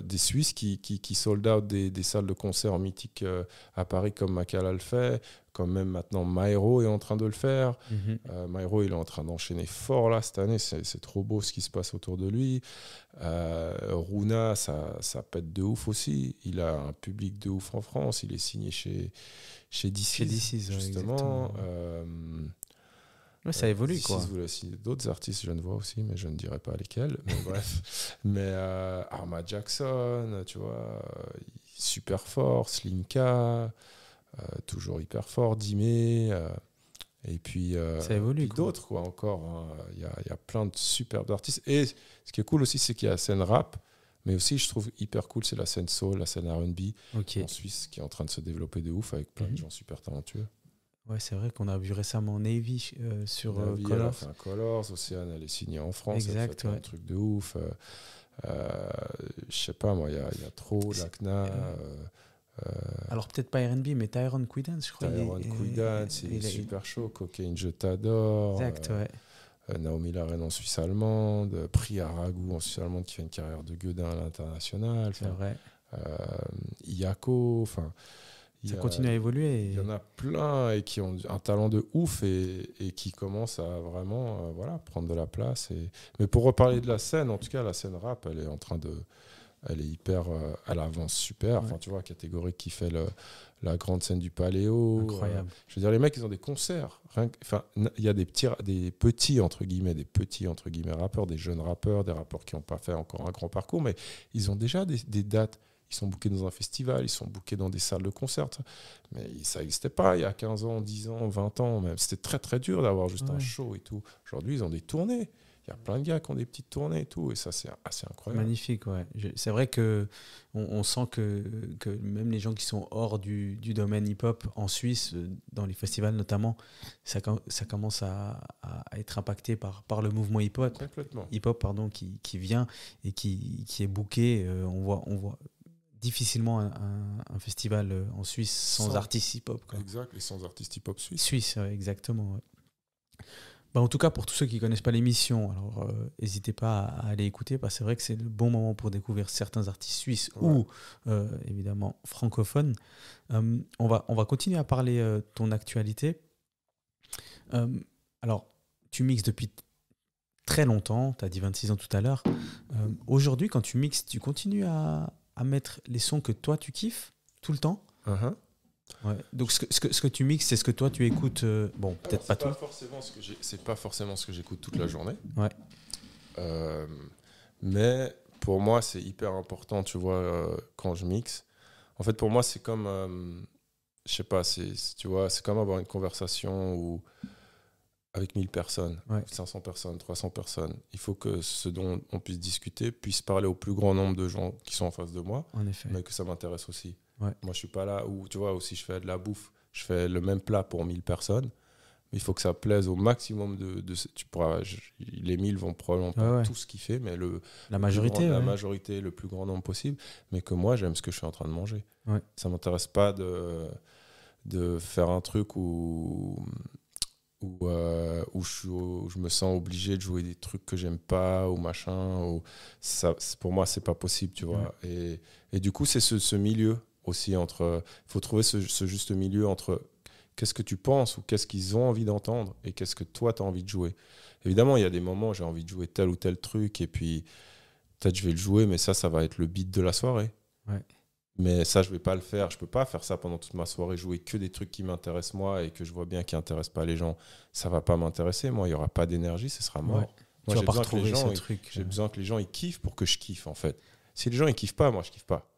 des Suisses qui sold out des salles de concert mythiques à Paris comme Makala le fait, comme même maintenant Maero est en train de le faire. Maero, il est en train d'enchaîner fort là cette année. C'est trop beau ce qui se passe autour de lui. Runa, ça pète de ouf aussi. Il a un public de ouf en France. Il est signé chez DC's, justement. Ça évolue, quoi. DC's voulait signer d'autres artistes, je ne vois aussi, mais je ne dirai pas lesquels. Mais bref. Mais Arma Jackson, tu vois, super fort. Slimka, toujours hyper fort. Dimé. Et puis, ça évolue, puis d'autres, quoi, encore. Il y a plein de superbes artistes. Et ce qui est cool aussi, c'est qu'il y a la scène rap, mais aussi, je trouve hyper cool, c'est la scène soul, la scène R&B en Suisse, qui est en train de se développer de ouf avec plein de gens super talentueux. Ouais, c'est vrai qu'on a vu récemment Navy sur Navi, elle a Colors. fait un Colors, Océane, elle est signée en France, elle fait Exact, plein de ouais. trucs de ouf. Je sais pas, moi, il y a trop, C'est- Lacna, euh, alors peut-être pas R&B, mais Tyron Quidance, je crois. Tyron Quidance, il est super chaud. Cocaine, je t'adore. Exact, ouais. Naomi Larraine en Suisse allemande. Priya Raghu en Suisse allemande qui fait une carrière de gueudin à l'international. C'est vrai. Euh, Iyako. Ça continue à Il y évoluer. en a plein et qui ont un talent de ouf et qui commencent à vraiment voilà, prendre de la place. Mais pour reparler de la scène, en tout cas, la scène rap, elle est en train de. Elle est hyper. Elle avance super. Ouais. Enfin, tu vois, Catégorique qui fait la grande scène du Paléo. Incroyable. Je veux dire, les mecs, ils ont des concerts. Enfin, il y a des petits, entre guillemets, rappeurs, des jeunes rappeurs, des rappeurs qui n'ont pas fait encore un grand parcours, mais ils ont déjà des dates. Ils sont bookés dans un festival, ils sont bookés dans des salles de concert. Mais ça n'existait pas il y a 15 ans, 10 ans, 20 ans même. C'était très, très dur d'avoir juste un show et tout. Aujourd'hui, ils ont des tournées. Il y a plein de gars qui ont des petites tournées et tout. Et ça, c'est assez incroyable. Magnifique, ouais. C'est vrai qu'on on sent que même les gens qui sont hors du domaine hip-hop, en Suisse, dans les festivals notamment, ça commence à être impacté par le mouvement hip-hop. Complètement. Hip-hop, pardon, qui vient et qui est booké. On voit difficilement un festival en Suisse sans artistes hip-hop. Exact, et sans artistes hip-hop suisse. Suisse, exactement. Ouais. Bah, en tout cas, pour tous ceux qui ne connaissent pas l'émission, alors n'hésitez pas à aller écouter, parce que c'est vrai que c'est le bon moment pour découvrir certains artistes suisses ou évidemment francophones. On va continuer à parler de ton actualité. Alors, tu mixes depuis très longtemps, tu as dit 26 ans tout à l'heure. Aujourd'hui, quand tu mixes, tu continues à mettre les sons que toi tu kiffes tout le temps? Ouais. Donc ce que tu mixes, c'est ce que toi tu écoutes. Bon, peut-être pas tout. C'est pas forcément ce que j'écoute toute la journée. Ouais. Mais pour moi, c'est hyper important, tu vois, quand je mixe. En fait, pour moi, c'est comme, je sais pas, tu vois, c'est comme avoir une conversation avec 1000 personnes, 500 personnes, 300 personnes. Il faut que ce dont on puisse discuter puisse parler au plus grand nombre de gens qui sont en face de moi, en effet. Mais que ça m'intéresse aussi. Ouais. Moi, je suis pas là où, tu vois, aussi je fais de la bouffe, je fais le même plat pour 1000 personnes, mais il faut que ça plaise au maximum les 1000 vont probablement pas tous kiffer, mais la majorité, le plus grand nombre possible, mais que moi, j'aime ce que je suis en train de manger. Ouais. Ça m'intéresse pas de faire un truc où je me sens obligé de jouer des trucs que j'aime pas ou machin. Pour moi, c'est pas possible, tu vois. Ouais. Et du coup, c'est ce milieu aussi entre. Il faut trouver ce juste milieu entre qu'est-ce que tu penses ou qu'est-ce qu'ils ont envie d'entendre et qu'est-ce que toi, tu as envie de jouer. Évidemment, il y a des moments où j'ai envie de jouer tel ou tel truc et puis peut-être je vais le jouer, mais ça va être le beat de la soirée. Ouais. Mais ça, je vais pas le faire. Je peux pas faire ça pendant toute ma soirée, jouer que des trucs qui m'intéressent moi et que je vois bien qui n'intéressent pas les gens. Ça va pas m'intéresser. Moi, il y aura pas d'énergie, ce sera mort. Ouais. Moi, j'ai besoin que les gens, j'ai besoin que les gens ils kiffent pour que je kiffe en fait. Si les gens ils kiffent pas, moi je kiffe pas.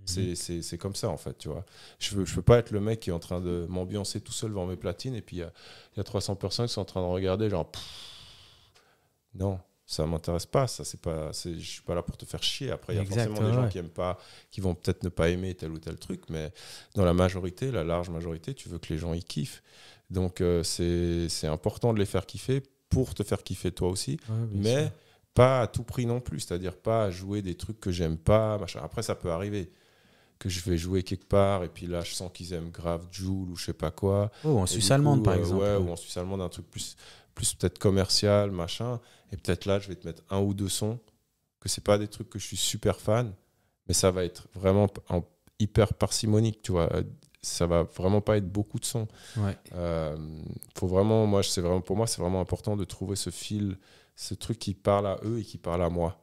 C'est comme ça en fait, tu vois. Je peux pas être le mec qui est en train de m'ambiancer tout seul devant mes platines et puis il y a 300 personnes qui sont en train de regarder genre non. Ça m'intéresse pas, je suis pas là pour te faire chier. Après, il y a forcément des gens qui aiment pas, qui vont peut-être ne pas aimer tel ou tel truc, mais dans la majorité, la large majorité, tu veux que les gens y kiffent. Donc c'est important de les faire kiffer pour te faire kiffer toi aussi, mais pas à tout prix non plus, c'est-à-dire pas à jouer des trucs que j'aime pas, machin. Après, ça peut arriver que je vais jouer quelque part et puis là, je sens qu'ils aiment grave Joule ou je sais pas quoi. Oh, en Suisse allemande, par exemple. Ouais, ou en Suisse allemande, un truc plus peut-être commercial, machin. Et peut-être là, je vais te mettre un ou deux sons, que c'est pas des trucs que je suis super fan, mais ça va être vraiment hyper parcimonique, tu vois. Ça va vraiment pas être beaucoup de sons. Ouais. Faut vraiment, pour moi, c'est vraiment important de trouver ce fil, ce truc qui parle à eux et qui parle à moi.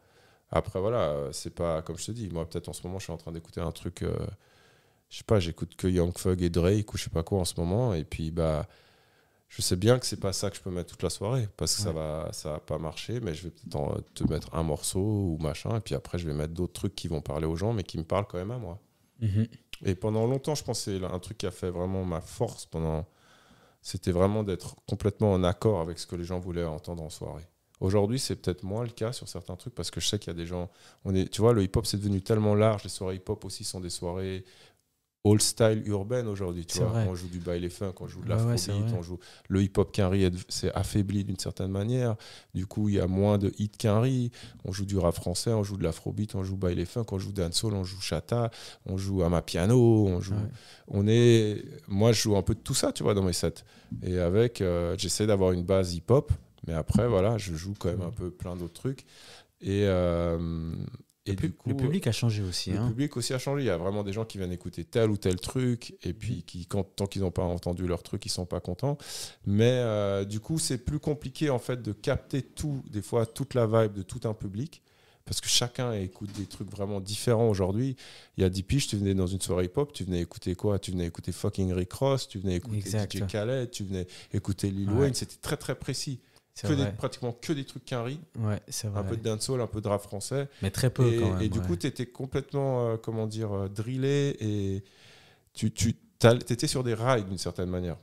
Après, voilà, c'est pas, comme je te dis, moi, peut-être en ce moment, je suis en train d'écouter un truc, je sais pas, j'écoute que Young Thug et Drake ou je sais pas quoi en ce moment, et puis, bah, je sais bien que c'est pas ça que je peux mettre toute la soirée parce que ça va pas marcher, mais je vais peut-être te mettre un morceau ou machin et puis après je vais mettre d'autres trucs qui vont parler aux gens mais qui me parlent quand même à moi. Et pendant longtemps, je pense que c'est un truc qui a fait vraiment ma force c'était vraiment d'être complètement en accord avec ce que les gens voulaient entendre en soirée. Aujourd'hui, c'est peut-être moins le cas sur certains trucs parce que je sais qu'il y a des gens, tu vois, le hip-hop c'est devenu tellement large, les soirées hip-hop aussi sont des soirées old style urbaine aujourd'hui, tu C'est vois. vrai. On joue du baile funk, on joue de Ouais, ouais, l'afrobeat, c'est vrai. on joue le hip-hop Quinry s'est affaibli d'une certaine manière. Du coup, il y a moins de hits Quinry. On joue du rap français, on joue de l'afrobeat, on joue baile funk, on joue dancehall, on joue chata, on joue amapiano, moi je joue un peu de tout ça, tu vois, dans mes sets. Et avec j'essaie d'avoir une base hip-hop, mais après voilà, je joue quand même un peu plein d'autres trucs. Et du coup, Le public a changé aussi. le Hein. public aussi a changé. Il y a vraiment des gens qui viennent écouter tel ou tel truc, et puis tant qu'ils n'ont pas entendu leur truc, ils sont pas contents. Mais du coup, c'est plus compliqué en fait de capter des fois toute la vibe de tout un public, parce que chacun écoute des trucs vraiment différents aujourd'hui. Il y a 10 piges, tu venais dans une soirée hip-hop, tu venais écouter quoi? Tu venais écouter fucking Rick Ross, tu venais écouter Exact. DJ Khaled, tu venais écouter Lil Wayne. C'était très très précis. Pratiquement que des trucs Quinry. Ouais, c'est vrai. Un peu de dancehall, un peu de rap français. Mais très peu quand même. Et du coup, tu étais complètement, drillé, et tu étais sur des rails d'une certaine manière.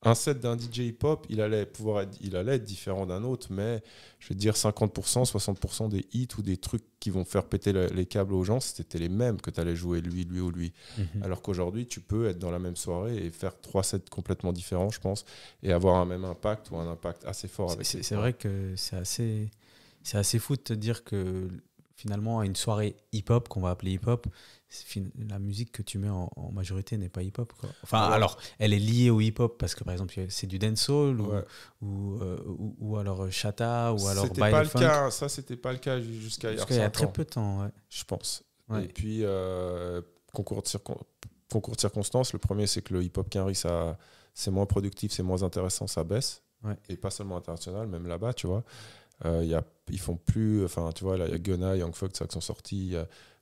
Un set d'un DJ hip-hop, il allait être différent d'un autre, mais je vais te dire 50%, 60% des hits ou des trucs qui vont faire péter les câbles aux gens, c'était les mêmes que tu allais jouer lui ou lui. Alors qu'aujourd'hui, tu peux être dans la même soirée et faire 3 sets complètement différents, je pense, et avoir un même impact ou un impact assez fort avec c'est vrai que c'est assez fou de te dire que finalement, à une soirée hip-hop, qu'on va appeler hip-hop, la musique que tu mets en majorité n'est pas hip-hop. Quoi. Enfin, ouais. Alors, elle est liée au hip-hop parce que, par exemple, c'est du dancehall ou alors chata ou alors baile funk. Ça, c'était pas le cas jusqu'à il y a très peu de temps, ouais. Je pense. Ouais. Et puis, concours de circonstances, le premier, c'est que le hip-hop Quinry, c'est moins productif, c'est moins intéressant, ça baisse. Ouais. Et pas seulement international, même là-bas, tu vois. Ils font plus, enfin tu vois, là il y a Gunna, Young Thug, ça qui sont sortis.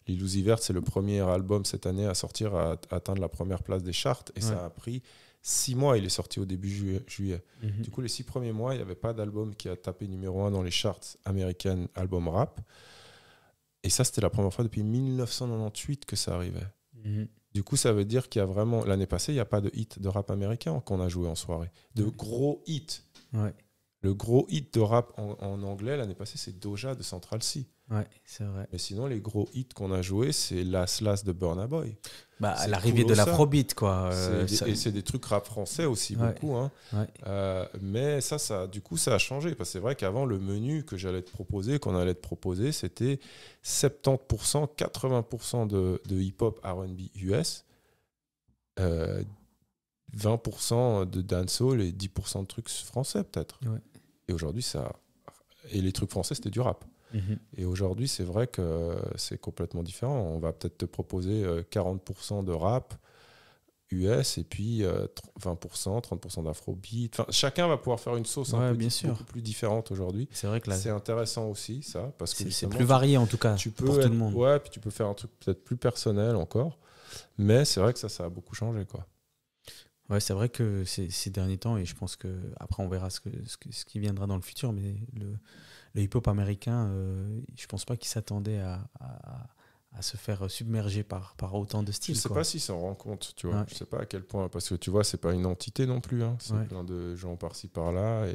Lil Uzi Vert, c'est le premier album cette année à sortir, à atteindre la première place des charts, et ça a pris 6 mois. Il est sorti au début juillet. Du coup, les 6 premiers mois, il n'y avait pas d'album qui a tapé numéro 1 dans les charts américaines album rap, et ça c'était la première fois depuis 1998 que ça arrivait. Du coup, ça veut dire qu'il y a vraiment, l'année passée, il n'y a pas de hit de rap américain qu'on a joué en soirée, de gros hits. Le gros hit de rap en anglais l'année passée, c'est Doja de Central C. Ouais, c'est vrai. Mais sinon, les gros hits qu'on a joués, c'est Las Las de Burna Boy. Bah, l'arrivée de l'afrobeat, quoi. Et c'est des trucs rap français aussi, beaucoup. Hein. Mais ça, du coup, ça a changé. Parce que c'est vrai qu'avant, le menu que qu'on allait te proposer, c'était 70%, 80% de hip-hop R&B US. 20% de dancehall et 10% de trucs français, peut-être. Et aujourd'hui, et les trucs français, c'était du rap. Et aujourd'hui, c'est vrai que c'est complètement différent. On va peut-être te proposer 40% de rap US et puis 20%, 30% d'afrobeat. Enfin, chacun va pouvoir faire une sauce beaucoup plus différente aujourd'hui. C'est vrai que c'est intéressant aussi, ça. Parce que c'est plus varié, en tout cas, pour tout le monde. Ouais, puis tu peux faire un truc peut-être plus personnel encore. Mais c'est vrai que ça a beaucoup changé, quoi. Ouais, c'est vrai que ces derniers temps, et je pense qu'après on verra ce qui viendra dans le futur, mais le hip-hop américain, je pense pas qu'il s'attendait à se faire submerger par autant de styles. Je sais pas s'il s'en rend compte, tu vois. Ouais. Je sais pas à quel point, parce que tu vois, c'est pas une entité non plus. Hein. C'est plein de gens par-ci par-là,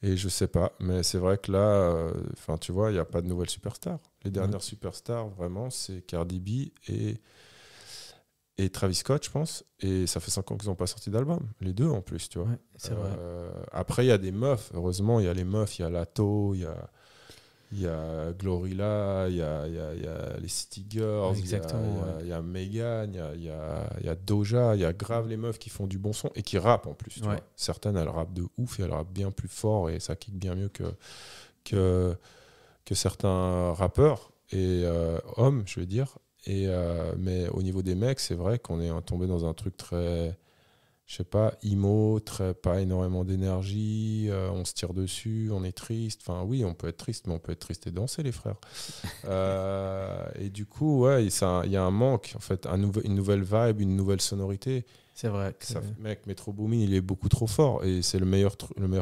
et je sais pas. Mais c'est vrai que là, tu vois, il n'y a pas de nouvelles superstars. Les dernières superstars, vraiment, c'est Cardi B et Travis Scott, je pense, et ça fait 5 ans qu'ils n'ont pas sorti d'album, les deux en plus, tu vois. C'est vrai. Après, il y a des meufs, heureusement, il y a les meufs, il y a Lato, il y a Glorilla, il y a les City Girls, il y a Megan, il y a Doja, il y a grave les meufs qui font du bon son et qui rappent en plus. Tu vois. Certaines, elles rappent de ouf et elles rappent bien plus fort et ça kick bien mieux que certains rappeurs et hommes, je veux dire. Mais au niveau des mecs, c'est vrai qu'on est tombé dans un truc très, je sais pas, emo, pas énormément d'énergie, on se tire dessus, on est triste. Enfin oui, on peut être triste, mais on peut être triste et danser, les frères. Et du coup, il y a un manque, en fait, une nouvelle vibe, une nouvelle sonorité. C'est vrai. Mec, Metro Boomin, il est beaucoup trop fort et c'est le meilleur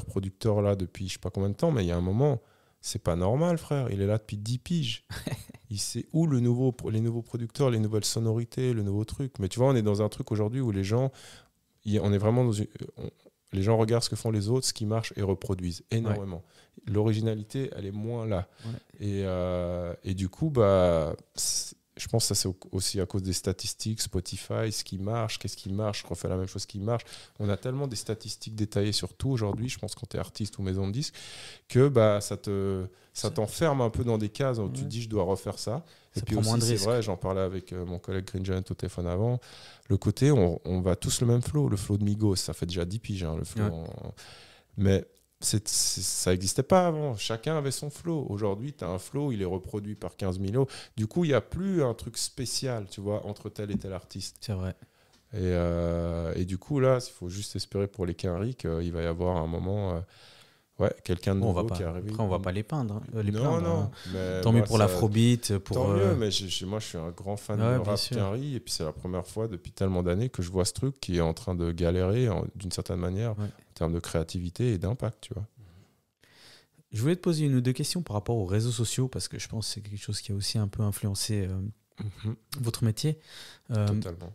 producteur là depuis je sais pas combien de temps, mais il y a un moment, c'est pas normal, frère. Il est là depuis 10 piges. Il sait où les nouveaux producteurs, les nouvelles sonorités, le nouveau truc. Mais tu vois, on est dans un truc aujourd'hui où les gens, on est vraiment les gens regardent ce que font les autres, ce qui marche et reproduisent énormément. L'originalité, elle est moins là. Et du coup, je pense que ça c'est aussi à cause des statistiques, Spotify, ce qui marche, qu'est-ce qui marche, je refais la même chose qui marche. On a tellement des statistiques détaillées sur tout aujourd'hui, je pense quand tu es artiste ou maison de disques, que bah, ça t'enferme un peu dans des cases où tu te dis je dois refaire ça. Et puis aussi, c'est vrai, j'en parlais avec mon collègue Green Giant au téléphone avant, le côté, on va tous le même flow, le flow de Migos, ça fait déjà 10 piges, hein, le flow. Mais ça n'existait pas avant. Chacun avait son flow. Aujourd'hui, tu as un flow, il est reproduit par 15 000 autres. Du coup, il n'y a plus un truc spécial, tu vois, entre tel et tel artiste. C'est vrai. Et du coup, là, il faut juste espérer pour les Quinry qu'il va y avoir un moment... quelqu'un de nouveau qui est arrivé. Après, on va pas les peindre. Non. Mais tant mieux pour l'afrobeat. Tant mieux, mais moi, je suis un grand fan de rap Quinry. Et puis, c'est la première fois depuis tellement d'années que je vois ce truc qui est en train de galérer d'une certaine manière en termes de créativité et d'impact, tu vois. Je voulais te poser une ou deux questions par rapport aux réseaux sociaux parce que je pense que c'est quelque chose qui a aussi un peu influencé votre métier. Totalement.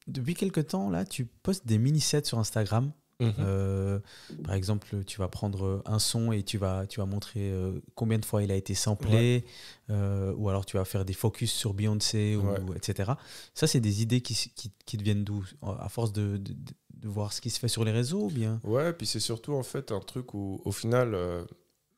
Depuis quelque temps, là, tu postes des mini-sets sur Instagram. Par exemple, tu vas prendre un son et tu vas montrer combien de fois il a été samplé, ou alors tu vas faire des focus sur Beyoncé, etc. Ça, c'est des idées qui te viennent d'où? À force de voir ce qui se fait sur les réseaux ou bien? Ouais, puis c'est surtout en fait un truc où, au final,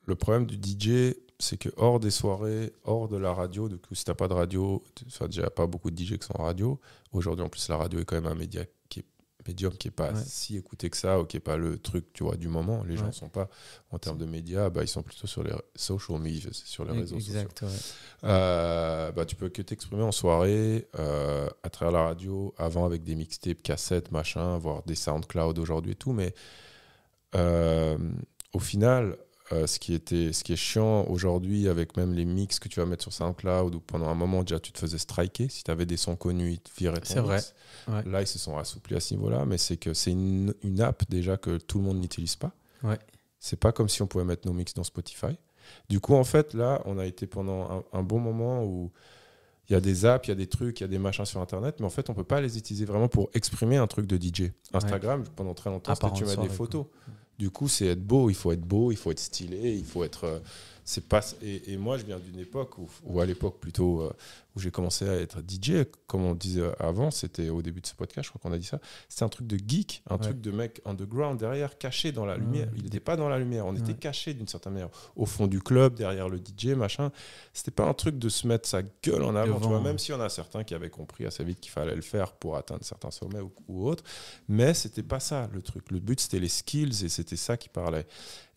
le problème du DJ, c'est que hors des soirées, hors de la radio, du coup, si t'as pas de radio, déjà pas beaucoup de DJ qui sont en radio. Aujourd'hui, en plus, la radio est quand même un médium qui n'est pas si écouté que ça, ou qui n'est pas le truc, tu vois, du moment. Les gens ne sont pas, en termes de médias, ils sont plutôt sur les social media, sur les réseaux sociaux. Tu peux que t'exprimer en soirée, à travers la radio, avant avec des mixtapes, cassettes, machin, voire des SoundCloud aujourd'hui et tout, mais au final... ce qui est chiant aujourd'hui avec même les mix que tu vas mettre sur SoundCloud, où pendant un moment déjà tu te faisais striker, si tu avais des sons connus ils te viraient ton mix. Ouais. Là ils se sont assouplis à ce niveau là, mais c'est que c'est une app déjà que tout le monde n'utilise pas. C'est pas comme si on pouvait mettre nos mix dans Spotify. Du coup en fait là on a été pendant un bon moment où il y a des apps, il y a des trucs, il y a des machins sur internet, mais en fait on peut pas les utiliser vraiment pour exprimer un truc de DJ. Instagram pendant très longtemps c'était tu mets des photos. Du coup, c'est être beau, il faut être stylé, il faut être... Et moi, je viens d'une époque où à l'époque plutôt, où j'ai commencé à être DJ, comme on disait avant, c'était au début de ce podcast, je crois qu'on a dit ça, c'était un truc de geek, un truc de mec underground derrière, caché dans la lumière. Il n'était pas dans la lumière, on était caché d'une certaine manière, au fond du club, derrière le DJ, machin. C'était pas un truc de se mettre sa gueule en avant, tu vois, même si on a certains qui avaient compris assez vite qu'il fallait le faire pour atteindre certains sommets ou autres, mais c'était pas ça le truc. Le but, c'était les skills et c'était ça qui parlait.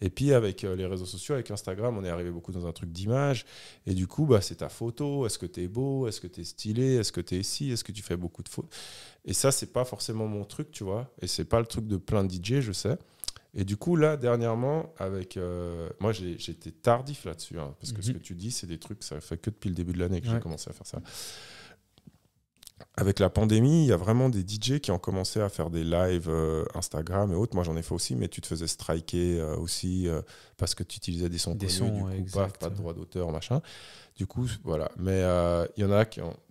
Et puis avec les réseaux sociaux, avec Instagram, on est arrivé beaucoup dans un truc d'image. Et du coup, c'est ta photo. Est-ce que tu es beau? Est-ce que tu es stylé? Est-ce que tu es ici? Est-ce que tu fais beaucoup de photos? Et ça, c'est pas forcément mon truc, tu vois. Et c'est pas le truc de plein de DJ, je sais. Et du coup, là, dernièrement, avec moi, j'étais tardif là-dessus. Hein, parce que ce que tu dis, c'est des trucs, ça fait que depuis le début de l'année que j'ai commencé à faire ça. Avec la pandémie, il y a vraiment des DJ qui ont commencé à faire des lives Instagram et autres. Moi, j'en ai fait aussi, mais tu te faisais striker aussi parce que tu utilisais des sons connus, du coup, pas de droit d'auteur, machin. Du coup, voilà. Mais il y en a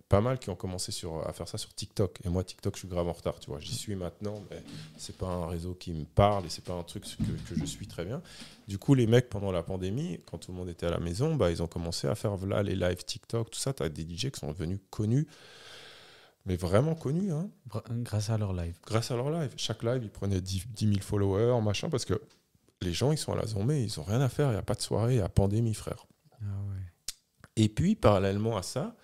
pas mal qui ont commencé à faire ça sur TikTok. Et moi, TikTok, je suis grave en retard, tu vois. J'y suis maintenant, mais c'est pas un réseau qui me parle et c'est pas un truc que je suis très bien. Du coup, les mecs, pendant la pandémie, quand tout le monde était à la maison, ils ont commencé à faire là, les lives TikTok, tout ça. Tu as des DJ qui sont devenus connus. Mais vraiment connus. Hein. Grâce à leur live. Grâce à leur live. Chaque live, ils prenaient 10 000 followers, machin, parce que les gens, ils sont à la zombie, ils n'ont rien à faire, il n'y a pas de soirée, il y a pandémie, frère. Et puis, parallèlement à ça,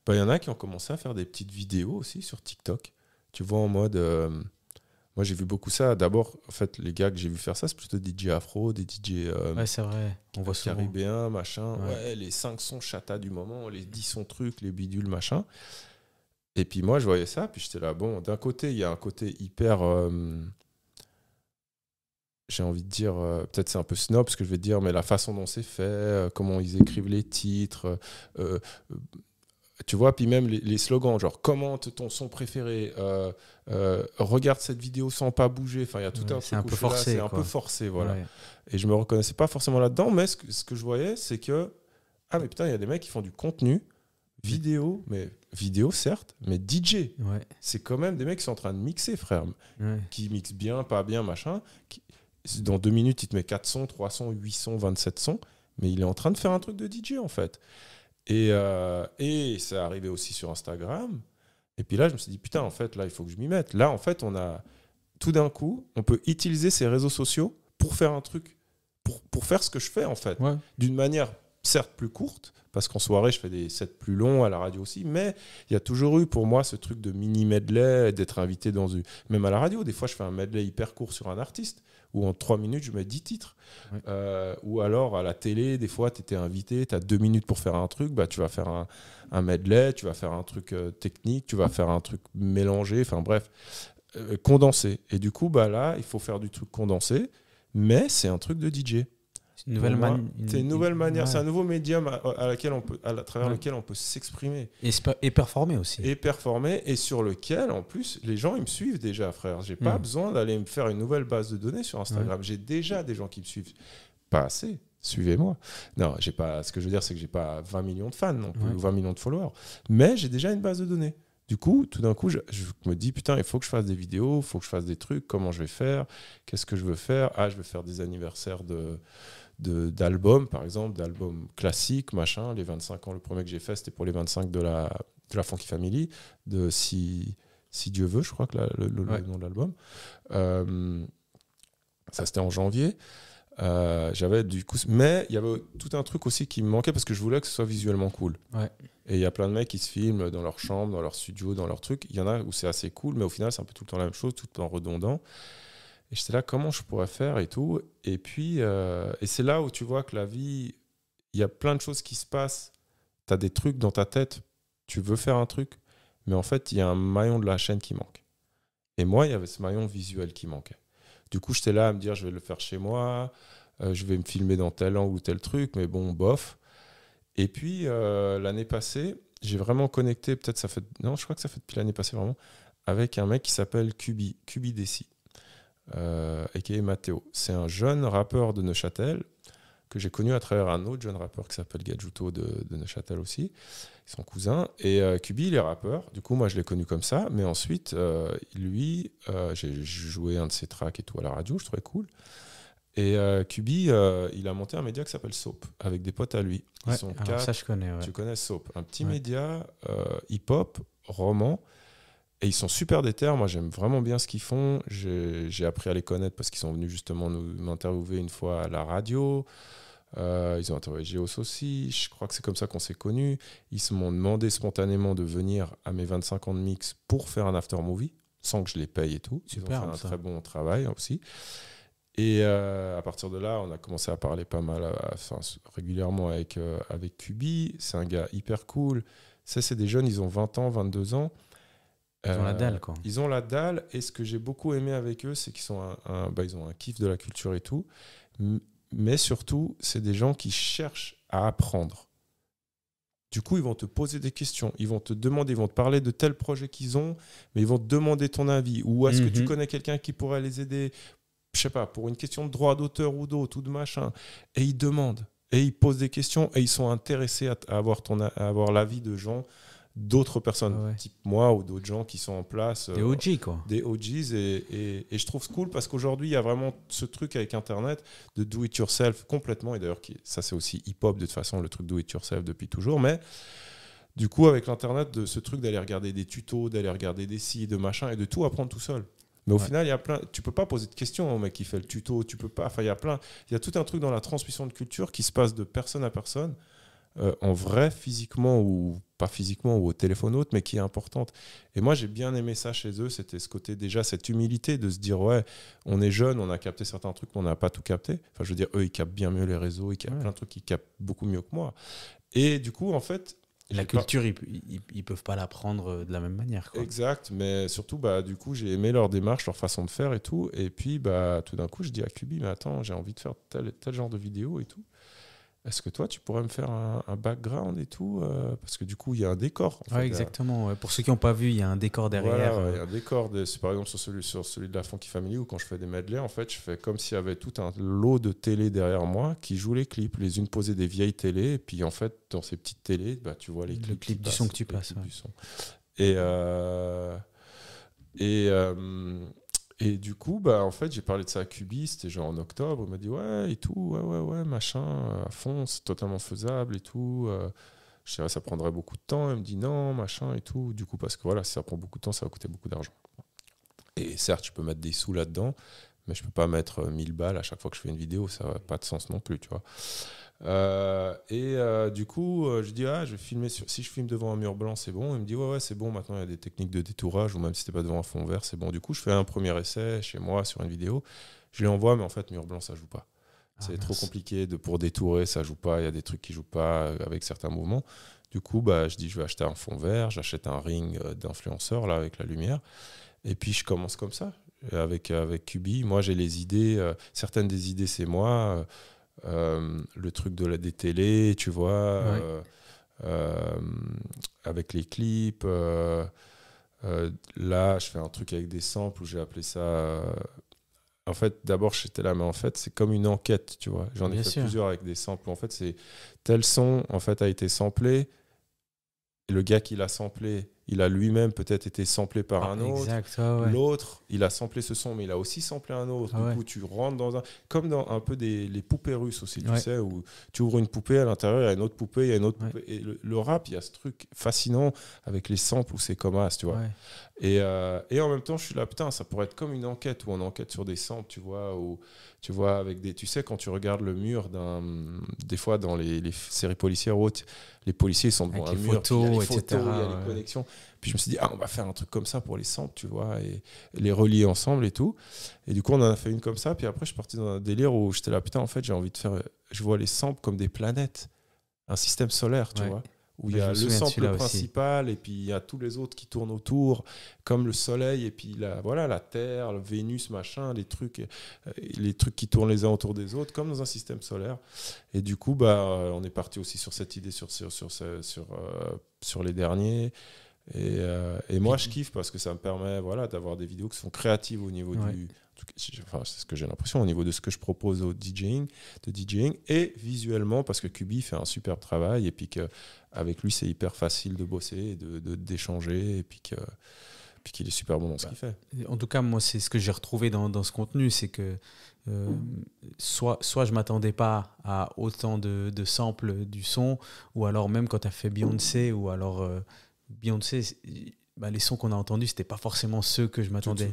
il y en a qui ont commencé à faire des petites vidéos aussi sur TikTok. Tu vois, en mode... moi, j'ai vu beaucoup ça. D'abord, en fait, les gars que j'ai vu faire ça, c'est plutôt des DJ afro, des DJ... c'est vrai. On voit caribéens, machin. Les 5 sons chata du moment, les 10 sons trucs, les bidules, machin. Et puis moi, je voyais ça, puis j'étais là, bon, d'un côté, il y a un côté hyper... j'ai envie de dire, peut-être c'est un peu snob ce que je vais dire, mais la façon dont c'est fait, comment ils écrivent les titres, tu vois, puis même les slogans, genre, commente ton son préféré, regarde cette vidéo sans pas bouger, enfin, il y a tout un truc c'est un peu forcé. C'est un peu forcé, voilà. Et je me reconnaissais pas forcément là-dedans, mais ce que je voyais, c'est que, mais putain, il y a des mecs qui font du contenu, vidéo certes, mais DJ. C'est quand même des mecs qui sont en train de mixer, frère. Qui mixent bien, pas bien, machin. Dans 2 minutes, il te met 4 sons, 3 sons, 8 sons, 27 sons. Mais il est en train de faire un truc de DJ, en fait. Et c'est arrivé aussi sur Instagram. Et puis là, je me suis dit, putain, en fait, là, il faut que je m'y mette. Là, en fait, tout d'un coup, on peut utiliser ces réseaux sociaux pour faire un truc, pour faire ce que je fais, en fait. Ouais. D'une manière, certes, plus courte, parce qu'en soirée, je fais des sets plus longs à la radio aussi, mais il y a toujours eu, pour moi, ce truc de mini-medley, d'être invité dans une... Même à la radio, des fois, je fais un medley hyper court sur un artiste, où en 3 minutes, je mets 10 titres. Ouais. Ou alors, à la télé, des fois, tu étais invité, tu as 2 minutes pour faire un truc, bah, tu vas faire un medley, tu vas faire un truc technique, tu vas faire un truc mélangé, enfin bref, condensé. Et du coup, bah, là, il faut faire du truc condensé, mais c'est un truc de DJ. C'est une nouvelle manière, ouais. C'est un nouveau médium à travers lequel on peut s'exprimer. Et performer aussi. Et performer, et sur lequel, en plus, les gens, ils me suivent déjà, frère. J'ai pas besoin d'aller me faire une nouvelle base de données sur Instagram. J'ai déjà des gens qui me suivent. Pas assez. Suivez-moi. Non, j'ai pas. Ce que je veux dire, c'est que j'ai pas 20 millions de fans non plus, ou 20 millions de followers. Mais j'ai déjà une base de données. Du coup, tout d'un coup, je me dis, putain, il faut que je fasse des vidéos, il faut que je fasse des trucs, comment je vais faire, qu'est-ce que je veux faire. Je veux faire des anniversaires d'albums, par exemple, d'albums classiques, machin. Les 25 ans, le premier que j'ai fait, c'était pour les 25 de la Funky Family, de Si Dieu veut, je crois que le nom de l'album. Ça, c'était en janvier. J'avais du coup, mais il y avait tout un truc aussi qui me manquait parce que je voulais que ce soit visuellement cool. Ouais. Et il y a plein de mecs qui se filment dans leur chambre, dans leur studio, dans leur truc. Il y en a où c'est assez cool, mais au final, c'est un peu tout le temps la même chose, tout le temps redondant. Et j'étais là, comment je pourrais faire et tout. Et puis, et c'est là où tu vois que la vie, il y a plein de choses qui se passent. Tu as des trucs dans ta tête, tu veux faire un truc, mais en fait, il y a un maillon de la chaîne qui manque. Et moi, il y avait ce maillon visuel qui manquait. Du coup, j'étais là à me dire, je vais le faire chez moi, je vais me filmer dans tel angle ou tel truc, mais bon, bof. Et puis, l'année passée, j'ai vraiment connecté, peut-être ça fait... Non, je crois que ça fait depuis l'année passée, vraiment, avec un mec qui s'appelle Cubi Desi, a.k.a. Matteo. C'est un jeune rappeur de Neuchâtel que j'ai connu à travers un autre jeune rappeur qui s'appelle Gadjuto de Neuchâtel aussi. Ils sont cousins. Et Cubi, il est rappeur. Du coup, moi, je l'ai connu comme ça. Mais ensuite, lui, j'ai joué un de ses tracks et tout à la radio. Je trouvais cool. Et Cubi, il a monté un média qui s'appelle Soap, avec des potes à lui. Ils sont alors ça, je connais. Ouais. Tu connais Soap, un petit média hip-hop, roman. Et ils sont super déter. Moi, j'aime vraiment bien ce qu'ils font. J'ai appris à les connaître parce qu'ils sont venus justement m'interviewer une fois à la radio. Ils ont interviewé Géos aussi. Je crois que c'est comme ça qu'on s'est connus. Ils m'ont demandé spontanément de venir à mes 25 ans de mix pour faire un after movie, sans que je les paye et tout. Super, ils ont fait un très bon travail aussi. Et à partir de là, on a commencé à parler pas mal, régulièrement avec Cubi. C'est un gars hyper cool. Ça, c'est des jeunes, ils ont 20 ans, 22 ans. Ils ont la dalle, quoi. Ils ont la dalle. Et ce que j'ai beaucoup aimé avec eux, c'est qu'ils ils ont un kiff de la culture et tout. Mais surtout, c'est des gens qui cherchent à apprendre. Du coup, ils vont te poser des questions. Ils vont te demander, ils vont te parler de tel projet qu'ils ont, mais ils vont te demander ton avis. Ou est-ce que tu connais quelqu'un qui pourrait les aider, je sais pas, pour une question de droit d'auteur ou d'autre, ou de machin. Et ils demandent, et ils posent des questions, et ils sont intéressés à avoir l'avis de gens, d'autres personnes, type moi, ou d'autres gens qui sont en place. Des OG, quoi. Des OGs, et je trouve cool parce qu'aujourd'hui, il y a vraiment ce truc avec Internet de do it yourself complètement, et d'ailleurs, ça c'est aussi hip-hop de toute façon, le truc do it yourself depuis toujours, mais du coup, avec l'Internet, de ce truc d'aller regarder des tutos, d'aller regarder des sites, de machin, et de tout apprendre tout seul. Mais au final, tu peux pas poser de questions au mec qui fait le tuto, tu peux pas, enfin, il y a tout un truc dans la transmission de culture qui se passe de personne à personne, en vrai, physiquement ou pas physiquement ou au téléphone autre, mais qui est importante. Et moi, j'ai bien aimé ça chez eux, c'était ce côté, déjà, cette humilité de se dire, ouais, on est jeune, on a capté certains trucs, on n'a pas tout capté. Enfin, je veux dire, eux, ils captent bien mieux les réseaux, ils captent plein de trucs qu'ils captent beaucoup mieux que moi. Et du coup, en fait, la culture, ils peuvent pas l'apprendre de la même manière, quoi. Exact, mais surtout, du coup, j'ai aimé leur démarche, leur façon de faire et tout. Et puis, tout d'un coup, je dis à Cubi, mais attends, j'ai envie de faire tel genre de vidéo et tout. Est-ce que toi, tu pourrais me faire un background et tout parce que du coup, il y a un décor. En fait, exactement. Pour ceux qui n'ont pas vu, il y a un décor derrière. Voilà, il y a un décor. Par exemple, sur celui de la Funky Family, où quand je fais des medley, en fait, je fais comme s'il y avait tout un lot de télé derrière moi qui joue les clips. Les unes posaient des vieilles télés. Et puis, en fait, dans ces petites télés, tu vois les clips. Le clip du son que tu passes. Du son. Et du coup, en fait, j'ai parlé de ça à Cubi, c'était genre en octobre. Il m'a dit, ouais, et tout, ouais, machin, à fond, c'est totalement faisable et tout. Je dirais, ça prendrait beaucoup de temps. Elle me dit non, machin et tout. Du coup, parce que voilà, si ça prend beaucoup de temps, ça va coûter beaucoup d'argent. Et certes, je peux mettre des sous là-dedans, mais je peux pas mettre 1000 balles à chaque fois que je fais une vidéo. Ça n'a pas de sens non plus, tu vois. Du coup, je dis, je vais filmer si je filme devant un mur blanc, c'est bon. Il me dit, ouais, c'est bon. Maintenant, il y a des techniques de détourage, ou même si c'était pas devant un fond vert, c'est bon. Du coup, je fais un premier essai chez moi sur une vidéo. Je lui envoie, mais en fait, mur blanc, ça joue pas. C'est trop compliqué pour détourer, ça joue pas. Il y a des trucs qui jouent pas avec certains mouvements. Du coup, je dis, je vais acheter un fond vert, j'achète un ring d'influenceur là avec la lumière. Et puis, je commence comme ça avec Kubi. Moi, j'ai les idées. Certaines des idées, c'est moi. Le truc des télés, tu vois, avec les clips. Là, je fais un truc avec des samples où j'ai appelé ça. En fait, d'abord, j'étais là, mais en fait, c'est comme une enquête, tu vois. J'en ai fait plusieurs avec des samples. En fait, c'est tel son, en fait, a été samplé. Et le gars qui l'a samplé, il a lui-même peut-être été samplé par un autre. Exact, L'autre, il a samplé ce son, mais il a aussi samplé un autre. Du coup, tu rentres dans un... Comme dans un peu les poupées russes aussi, tu sais, où tu ouvres une poupée, à l'intérieur, il y a une autre poupée, il y a une autre poupée. Et le rap, il y a ce truc fascinant avec les samples où c'est comme as, tu vois. Et en même temps, je suis là, putain, ça pourrait être comme une enquête, où on enquête sur des samples, tu vois, où... Tu vois, avec des... Tu sais, quand tu regardes le mur des fois, dans les séries policières hautes, les policiers sont devant un mur, photos, il y a les etc., photos, il y a les connexions. Puis je me suis dit, on va faire un truc comme ça pour les samples, tu vois, et les relier ensemble et tout. Et du coup, on en a fait une comme ça. Puis après, je suis parti dans un délire où j'étais là, putain, en fait, j'ai envie de faire... Je vois les samples comme des planètes, un système solaire, tu vois, où il y a le sample principal aussi. Et puis il y a tous les autres qui tournent autour, comme le Soleil, et puis la Terre, le Vénus, machin, les trucs qui tournent les uns autour des autres, comme dans un système solaire. Et du coup, on est parti aussi sur cette idée sur les derniers. Et moi, je kiffe parce que ça me permet d'avoir des vidéos qui sont créatives au niveau du... Enfin, c'est ce que j'ai l'impression au niveau de ce que je propose de DJing, et visuellement parce que Kubi fait un superbe travail et puis qu'avec lui, c'est hyper facile de bosser, d'échanger et puis qu'il est super bon dans ce qu'il fait. En tout cas, moi, c'est ce que j'ai retrouvé dans ce contenu, c'est que soit je m'attendais pas à autant de samples du son, ou alors même quand tu as fait Beyoncé, ou alors Beyoncé, les sons qu'on a entendus, c'était pas forcément ceux que je m'attendais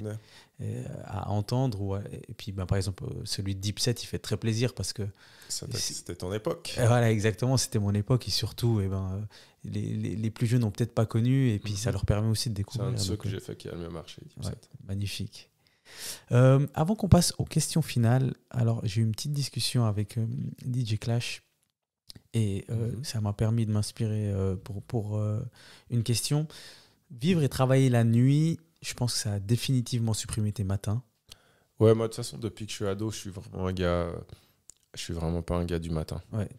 à entendre. Et puis, par exemple, celui de Dipset, il fait très plaisir parce que c'était ton époque. Voilà, exactement, c'était mon époque. Et surtout, les plus jeunes n'ont peut-être pas connu, et puis ça leur permet aussi de découvrir. C'est un de ceux que j'ai fait qui a le mieux marché, Dipset. Magnifique. Avant qu'on passe aux questions finales, alors j'ai eu une petite discussion avec DJ Clash. Et ça m'a permis de m'inspirer pour une question. Vivre et travailler la nuit, je pense que ça a définitivement supprimé tes matins. Ouais, moi de toute façon, depuis que je suis ado, je suis vraiment un gars... Je suis vraiment pas un gars du matin. Ouais.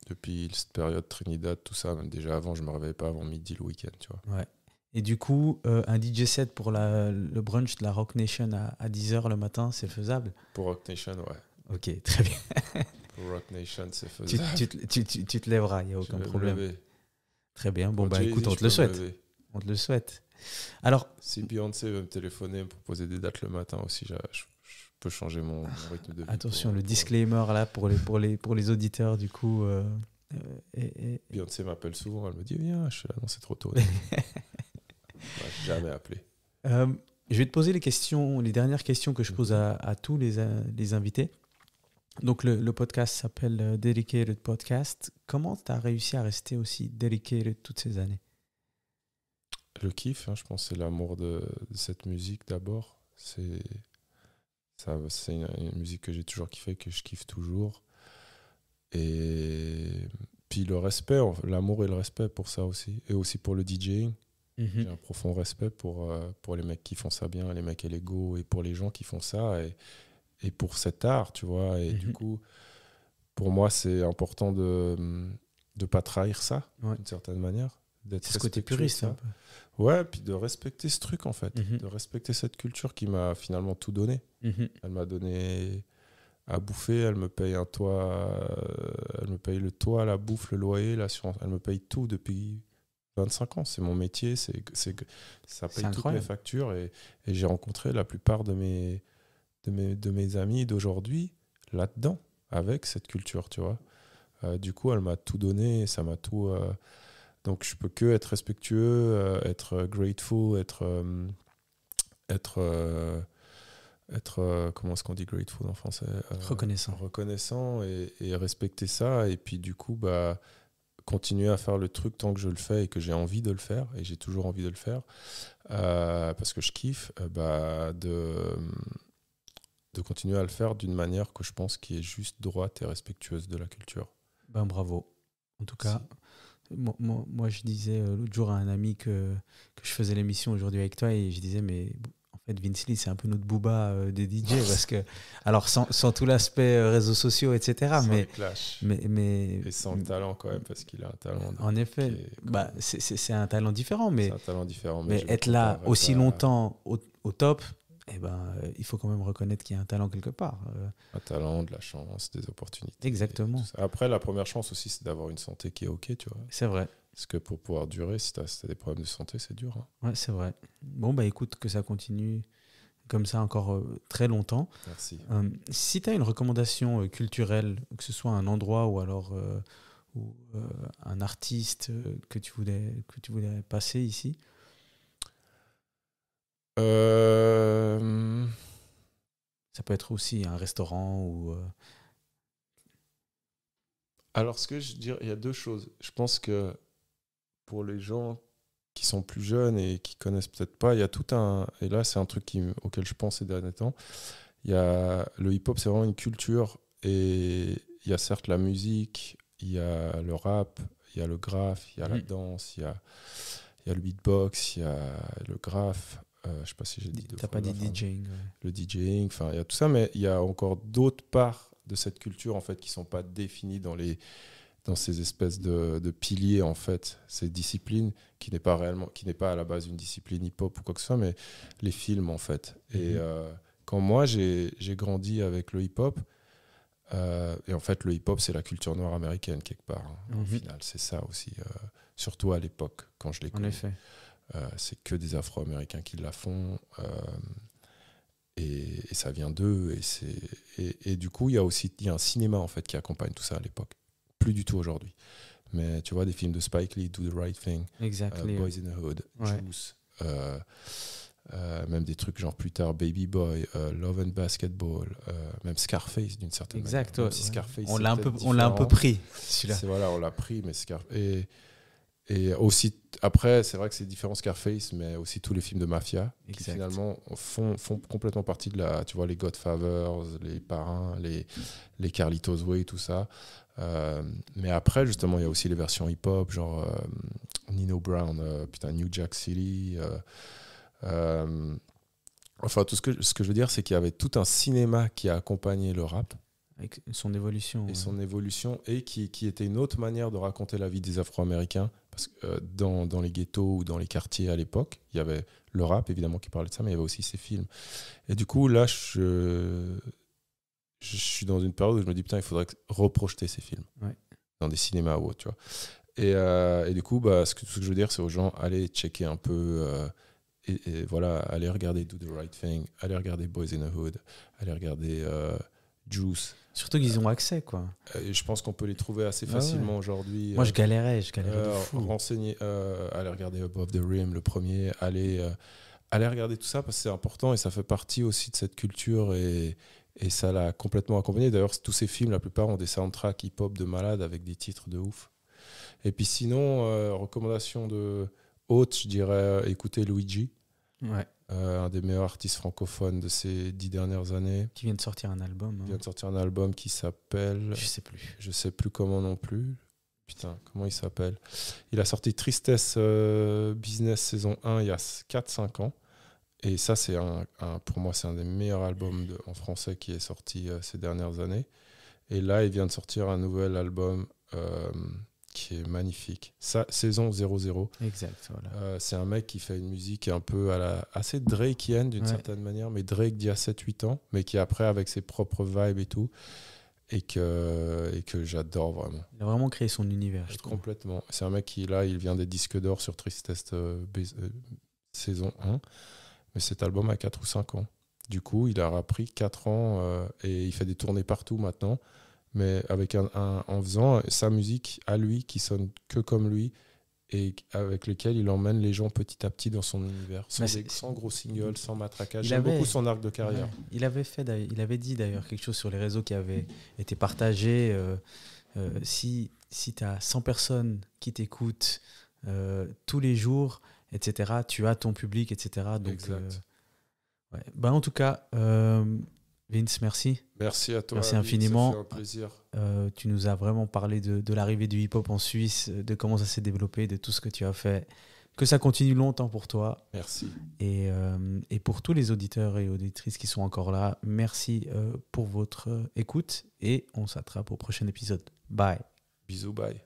Depuis cette période Trinidad, tout ça, même déjà avant, je me réveillais pas avant midi le week-end, tu vois. Ouais. Et du coup, un DJ set pour le brunch de la Rock Nation à 10h le matin, c'est faisable? Pour Rock Nation, ouais. Ok, très bien. Pour Rock Nation, c'est faisable. Tu te lèveras, il n'y a aucun problème. Très bien. Bon, écoute, on te le souhaite. On te le souhaite. Alors, si Beyoncé veut me téléphoner, me proposer des dates le matin aussi, je peux changer mon rythme de vie. Attention, le disclaimer là pour les auditeurs, du coup. Beyoncé m'appelle souvent, elle me dit viens, je suis là, non, c'est trop tôt. J'ai jamais appelé. Je vais te poser les dernières questions que je pose à tous les invités. Donc le podcast s'appelle Dedicated Podcast. Comment tu as réussi à rester aussi dedicated toutes ces années? Le kiff, je pense, c'est l'amour de cette musique d'abord. C'est une musique que j'ai toujours kiffé, que je kiffe toujours. Et puis le respect, l'amour et le respect pour ça aussi. Et aussi pour le DJing. J'ai un profond respect pour les mecs qui font ça bien, les mecs et l'ego, et pour les gens qui font ça, et pour cet art, tu vois. Et du coup, pour moi, c'est important de ne pas trahir ça, d'une certaine manière. C'est ce côté puriste, un peu. Ouais, puis de respecter ce truc, en fait. De respecter cette culture qui m'a finalement tout donné. Elle m'a donné à bouffer, elle me paye un toit, elle me paye le toit, la bouffe, le loyer, l'assurance. Elle me paye tout depuis 25 ans. C'est mon métier, ça paye toutes mes factures. Et j'ai rencontré la plupart de mes amis d'aujourd'hui là-dedans, avec cette culture, tu vois. Du coup, elle m'a tout donné, ça m'a tout... Donc je peux que être respectueux, être grateful, comment est-ce qu'on dit grateful en français? Reconnaissant. Reconnaissant et respecter ça. Et puis du coup, continuer à faire le truc tant que je le fais et que j'ai envie de le faire. Et j'ai toujours envie de le faire. Parce que je kiffe, de continuer à le faire d'une manière que je pense qui est juste droite et respectueuse de la culture. Ben, bravo. En tout cas, moi, je disais l'autre jour à un ami que je faisais l'émission aujourd'hui avec toi et je disais, mais en fait, Vince Lee, c'est un peu notre Booba des DJ parce que, alors sans tout l'aspect réseaux sociaux, etc. Sans mais, les clashs. mais Et sans le talent quand même, parce qu'il a un talent. En effet, c'est un talent différent, mais, c'est un talent différent, mais être là aussi longtemps au top, eh ben, il faut quand même reconnaître qu'il y a un talent quelque part. Un talent, de la chance, des opportunités. Exactement. Après, la première chance aussi, c'est d'avoir une santé qui est OK, tu vois. C'est vrai. Parce que pour pouvoir durer, si tu as des problèmes de santé, c'est dur. Hein. Ouais, c'est vrai. Bon, écoute, que ça continue comme ça encore très longtemps. Merci. Si tu as une recommandation culturelle, que ce soit un endroit ou alors un artiste que tu voulais passer ici. Ça peut être aussi un restaurant ou... Alors, ce que je dirais, il y a deux choses. Je pense que pour les gens qui sont plus jeunes et qui connaissent peut-être pas, il y a tout un... Et là, c'est un truc auquel je pense ces derniers temps. Il y a, le hip-hop, c'est vraiment une culture. Et il y a certes la musique, il y a le rap, il y a le graphe, il y a la danse, il y a le beatbox, il y a le graphe. Je sais pas si j'ai dit deux fois. T'as pas dit DJing. Le DJing, enfin, il y a tout ça, mais il y a encore d'autres parts de cette culture en fait qui sont pas définies dans ces espèces de piliers en fait, ces disciplines qui n'est pas à la base une discipline hip-hop ou quoi que ce soit, mais les films en fait. Et quand moi j'ai grandi avec le hip-hop, et en fait le hip-hop c'est la culture noire américaine quelque part. Au final, c'est ça aussi, surtout à l'époque quand je l'ai connu. En effet. C'est que des Afro-Américains qui la font. Et ça vient d'eux. Et du coup, il y a un cinéma en fait, qui accompagne tout ça à l'époque. Plus du tout aujourd'hui. Mais tu vois, des films de Spike Lee, Do the Right Thing, Boys in the Hood, Juice, même des trucs genre plus tard, Baby Boy, Love and Basketball, même Scarface d'une certaine manière. Même si Scarface, on l'a un peu pris, celui-là. Voilà, on l'a pris, mais et aussi, après, c'est vrai que c'est différent Scarface, mais aussi tous les films de mafia qui finalement font complètement partie de tu vois, les Godfathers, les Parrains, les Carlitos Way, tout ça. Mais après, justement, il y a aussi les versions hip-hop, genre Nino Brown, New Jack City. Enfin, ce que je veux dire, c'est qu'il y avait tout un cinéma qui a accompagné le rap. Avec son évolution. Son évolution, et qui était une autre manière de raconter la vie des Afro-Américains. Parce que dans les ghettos ou dans les quartiers à l'époque, il y avait le rap, évidemment, qui parlait de ça, mais il y avait aussi ces films. Et du coup, là, je suis dans une période où je me dis, putain, il faudrait reprojeter ces films dans des cinémas ou autre, tu vois. Et du coup, ce que je veux dire, c'est aux gens, allez checker un peu... et voilà, allez regarder Do the Right Thing, allez regarder Boys in the Hood, allez regarder Juice. Surtout qu'ils ont accès, quoi. Je pense qu'on peut les trouver assez facilement aujourd'hui. Moi, je galérais de fou. Allez regarder Above the Rim, le premier. Allez regarder tout ça parce que c'est important et ça fait partie aussi de cette culture et ça l'a complètement accompagné. D'ailleurs, tous ces films, la plupart ont des soundtracks hip-hop de malade avec des titres de ouf. Et puis sinon, recommandation de haute, je dirais écouter Luigi. Ouais. Un des meilleurs artistes francophones de ces 10 dernières années. Qui vient de sortir un album. Il vient de sortir un album qui s'appelle... Je sais plus comment non plus. Putain, comment il s'appelle? Il a sorti Tristesse Business saison 1 il y a 4-5 ans. Et ça, c'est pour moi, c'est un des meilleurs albums en français qui est sorti ces dernières années. Et là, il vient de sortir un nouvel album... qui est magnifique. Ça, saison 00. Exact, voilà. C'est un mec qui fait une musique un peu assez Drake'ienne d'une certaine manière, mais Drake d'il y a 7-8 ans, mais qui après avec ses propres vibes et tout, et que j'adore vraiment. Il a vraiment créé son univers. Complètement. C'est un mec qui, là, il vient des disques d'or sur Tristesse saison 1, mais cet album a 4 ou 5 ans. Du coup, il a repris 4 ans et il fait des tournées partout maintenant. Mais en faisant sa musique à lui, qui sonne que comme lui, et avec lequel il emmène les gens petit à petit dans son univers, Bah, sans gros singles, sans matraquage. Il J'aime avait- beaucoup son arc de carrière. Ouais. Il avait dit d'ailleurs quelque chose sur les réseaux qui avait été partagé. Si tu as 100 personnes qui t'écoutent tous les jours, etc., tu as ton public, etc. Donc, Exact. ouais. Bah, en tout cas, Vince, merci. Merci à toi. Merci Ali, infiniment. Ça fait un plaisir. Tu nous as vraiment parlé de l'arrivée du hip-hop en Suisse, de comment ça s'est développé, de tout ce que tu as fait. Que ça continue longtemps pour toi. Merci. Et pour tous les auditeurs et auditrices qui sont encore là, merci pour votre écoute et on s'attrape au prochain épisode. Bye. Bisous, bye.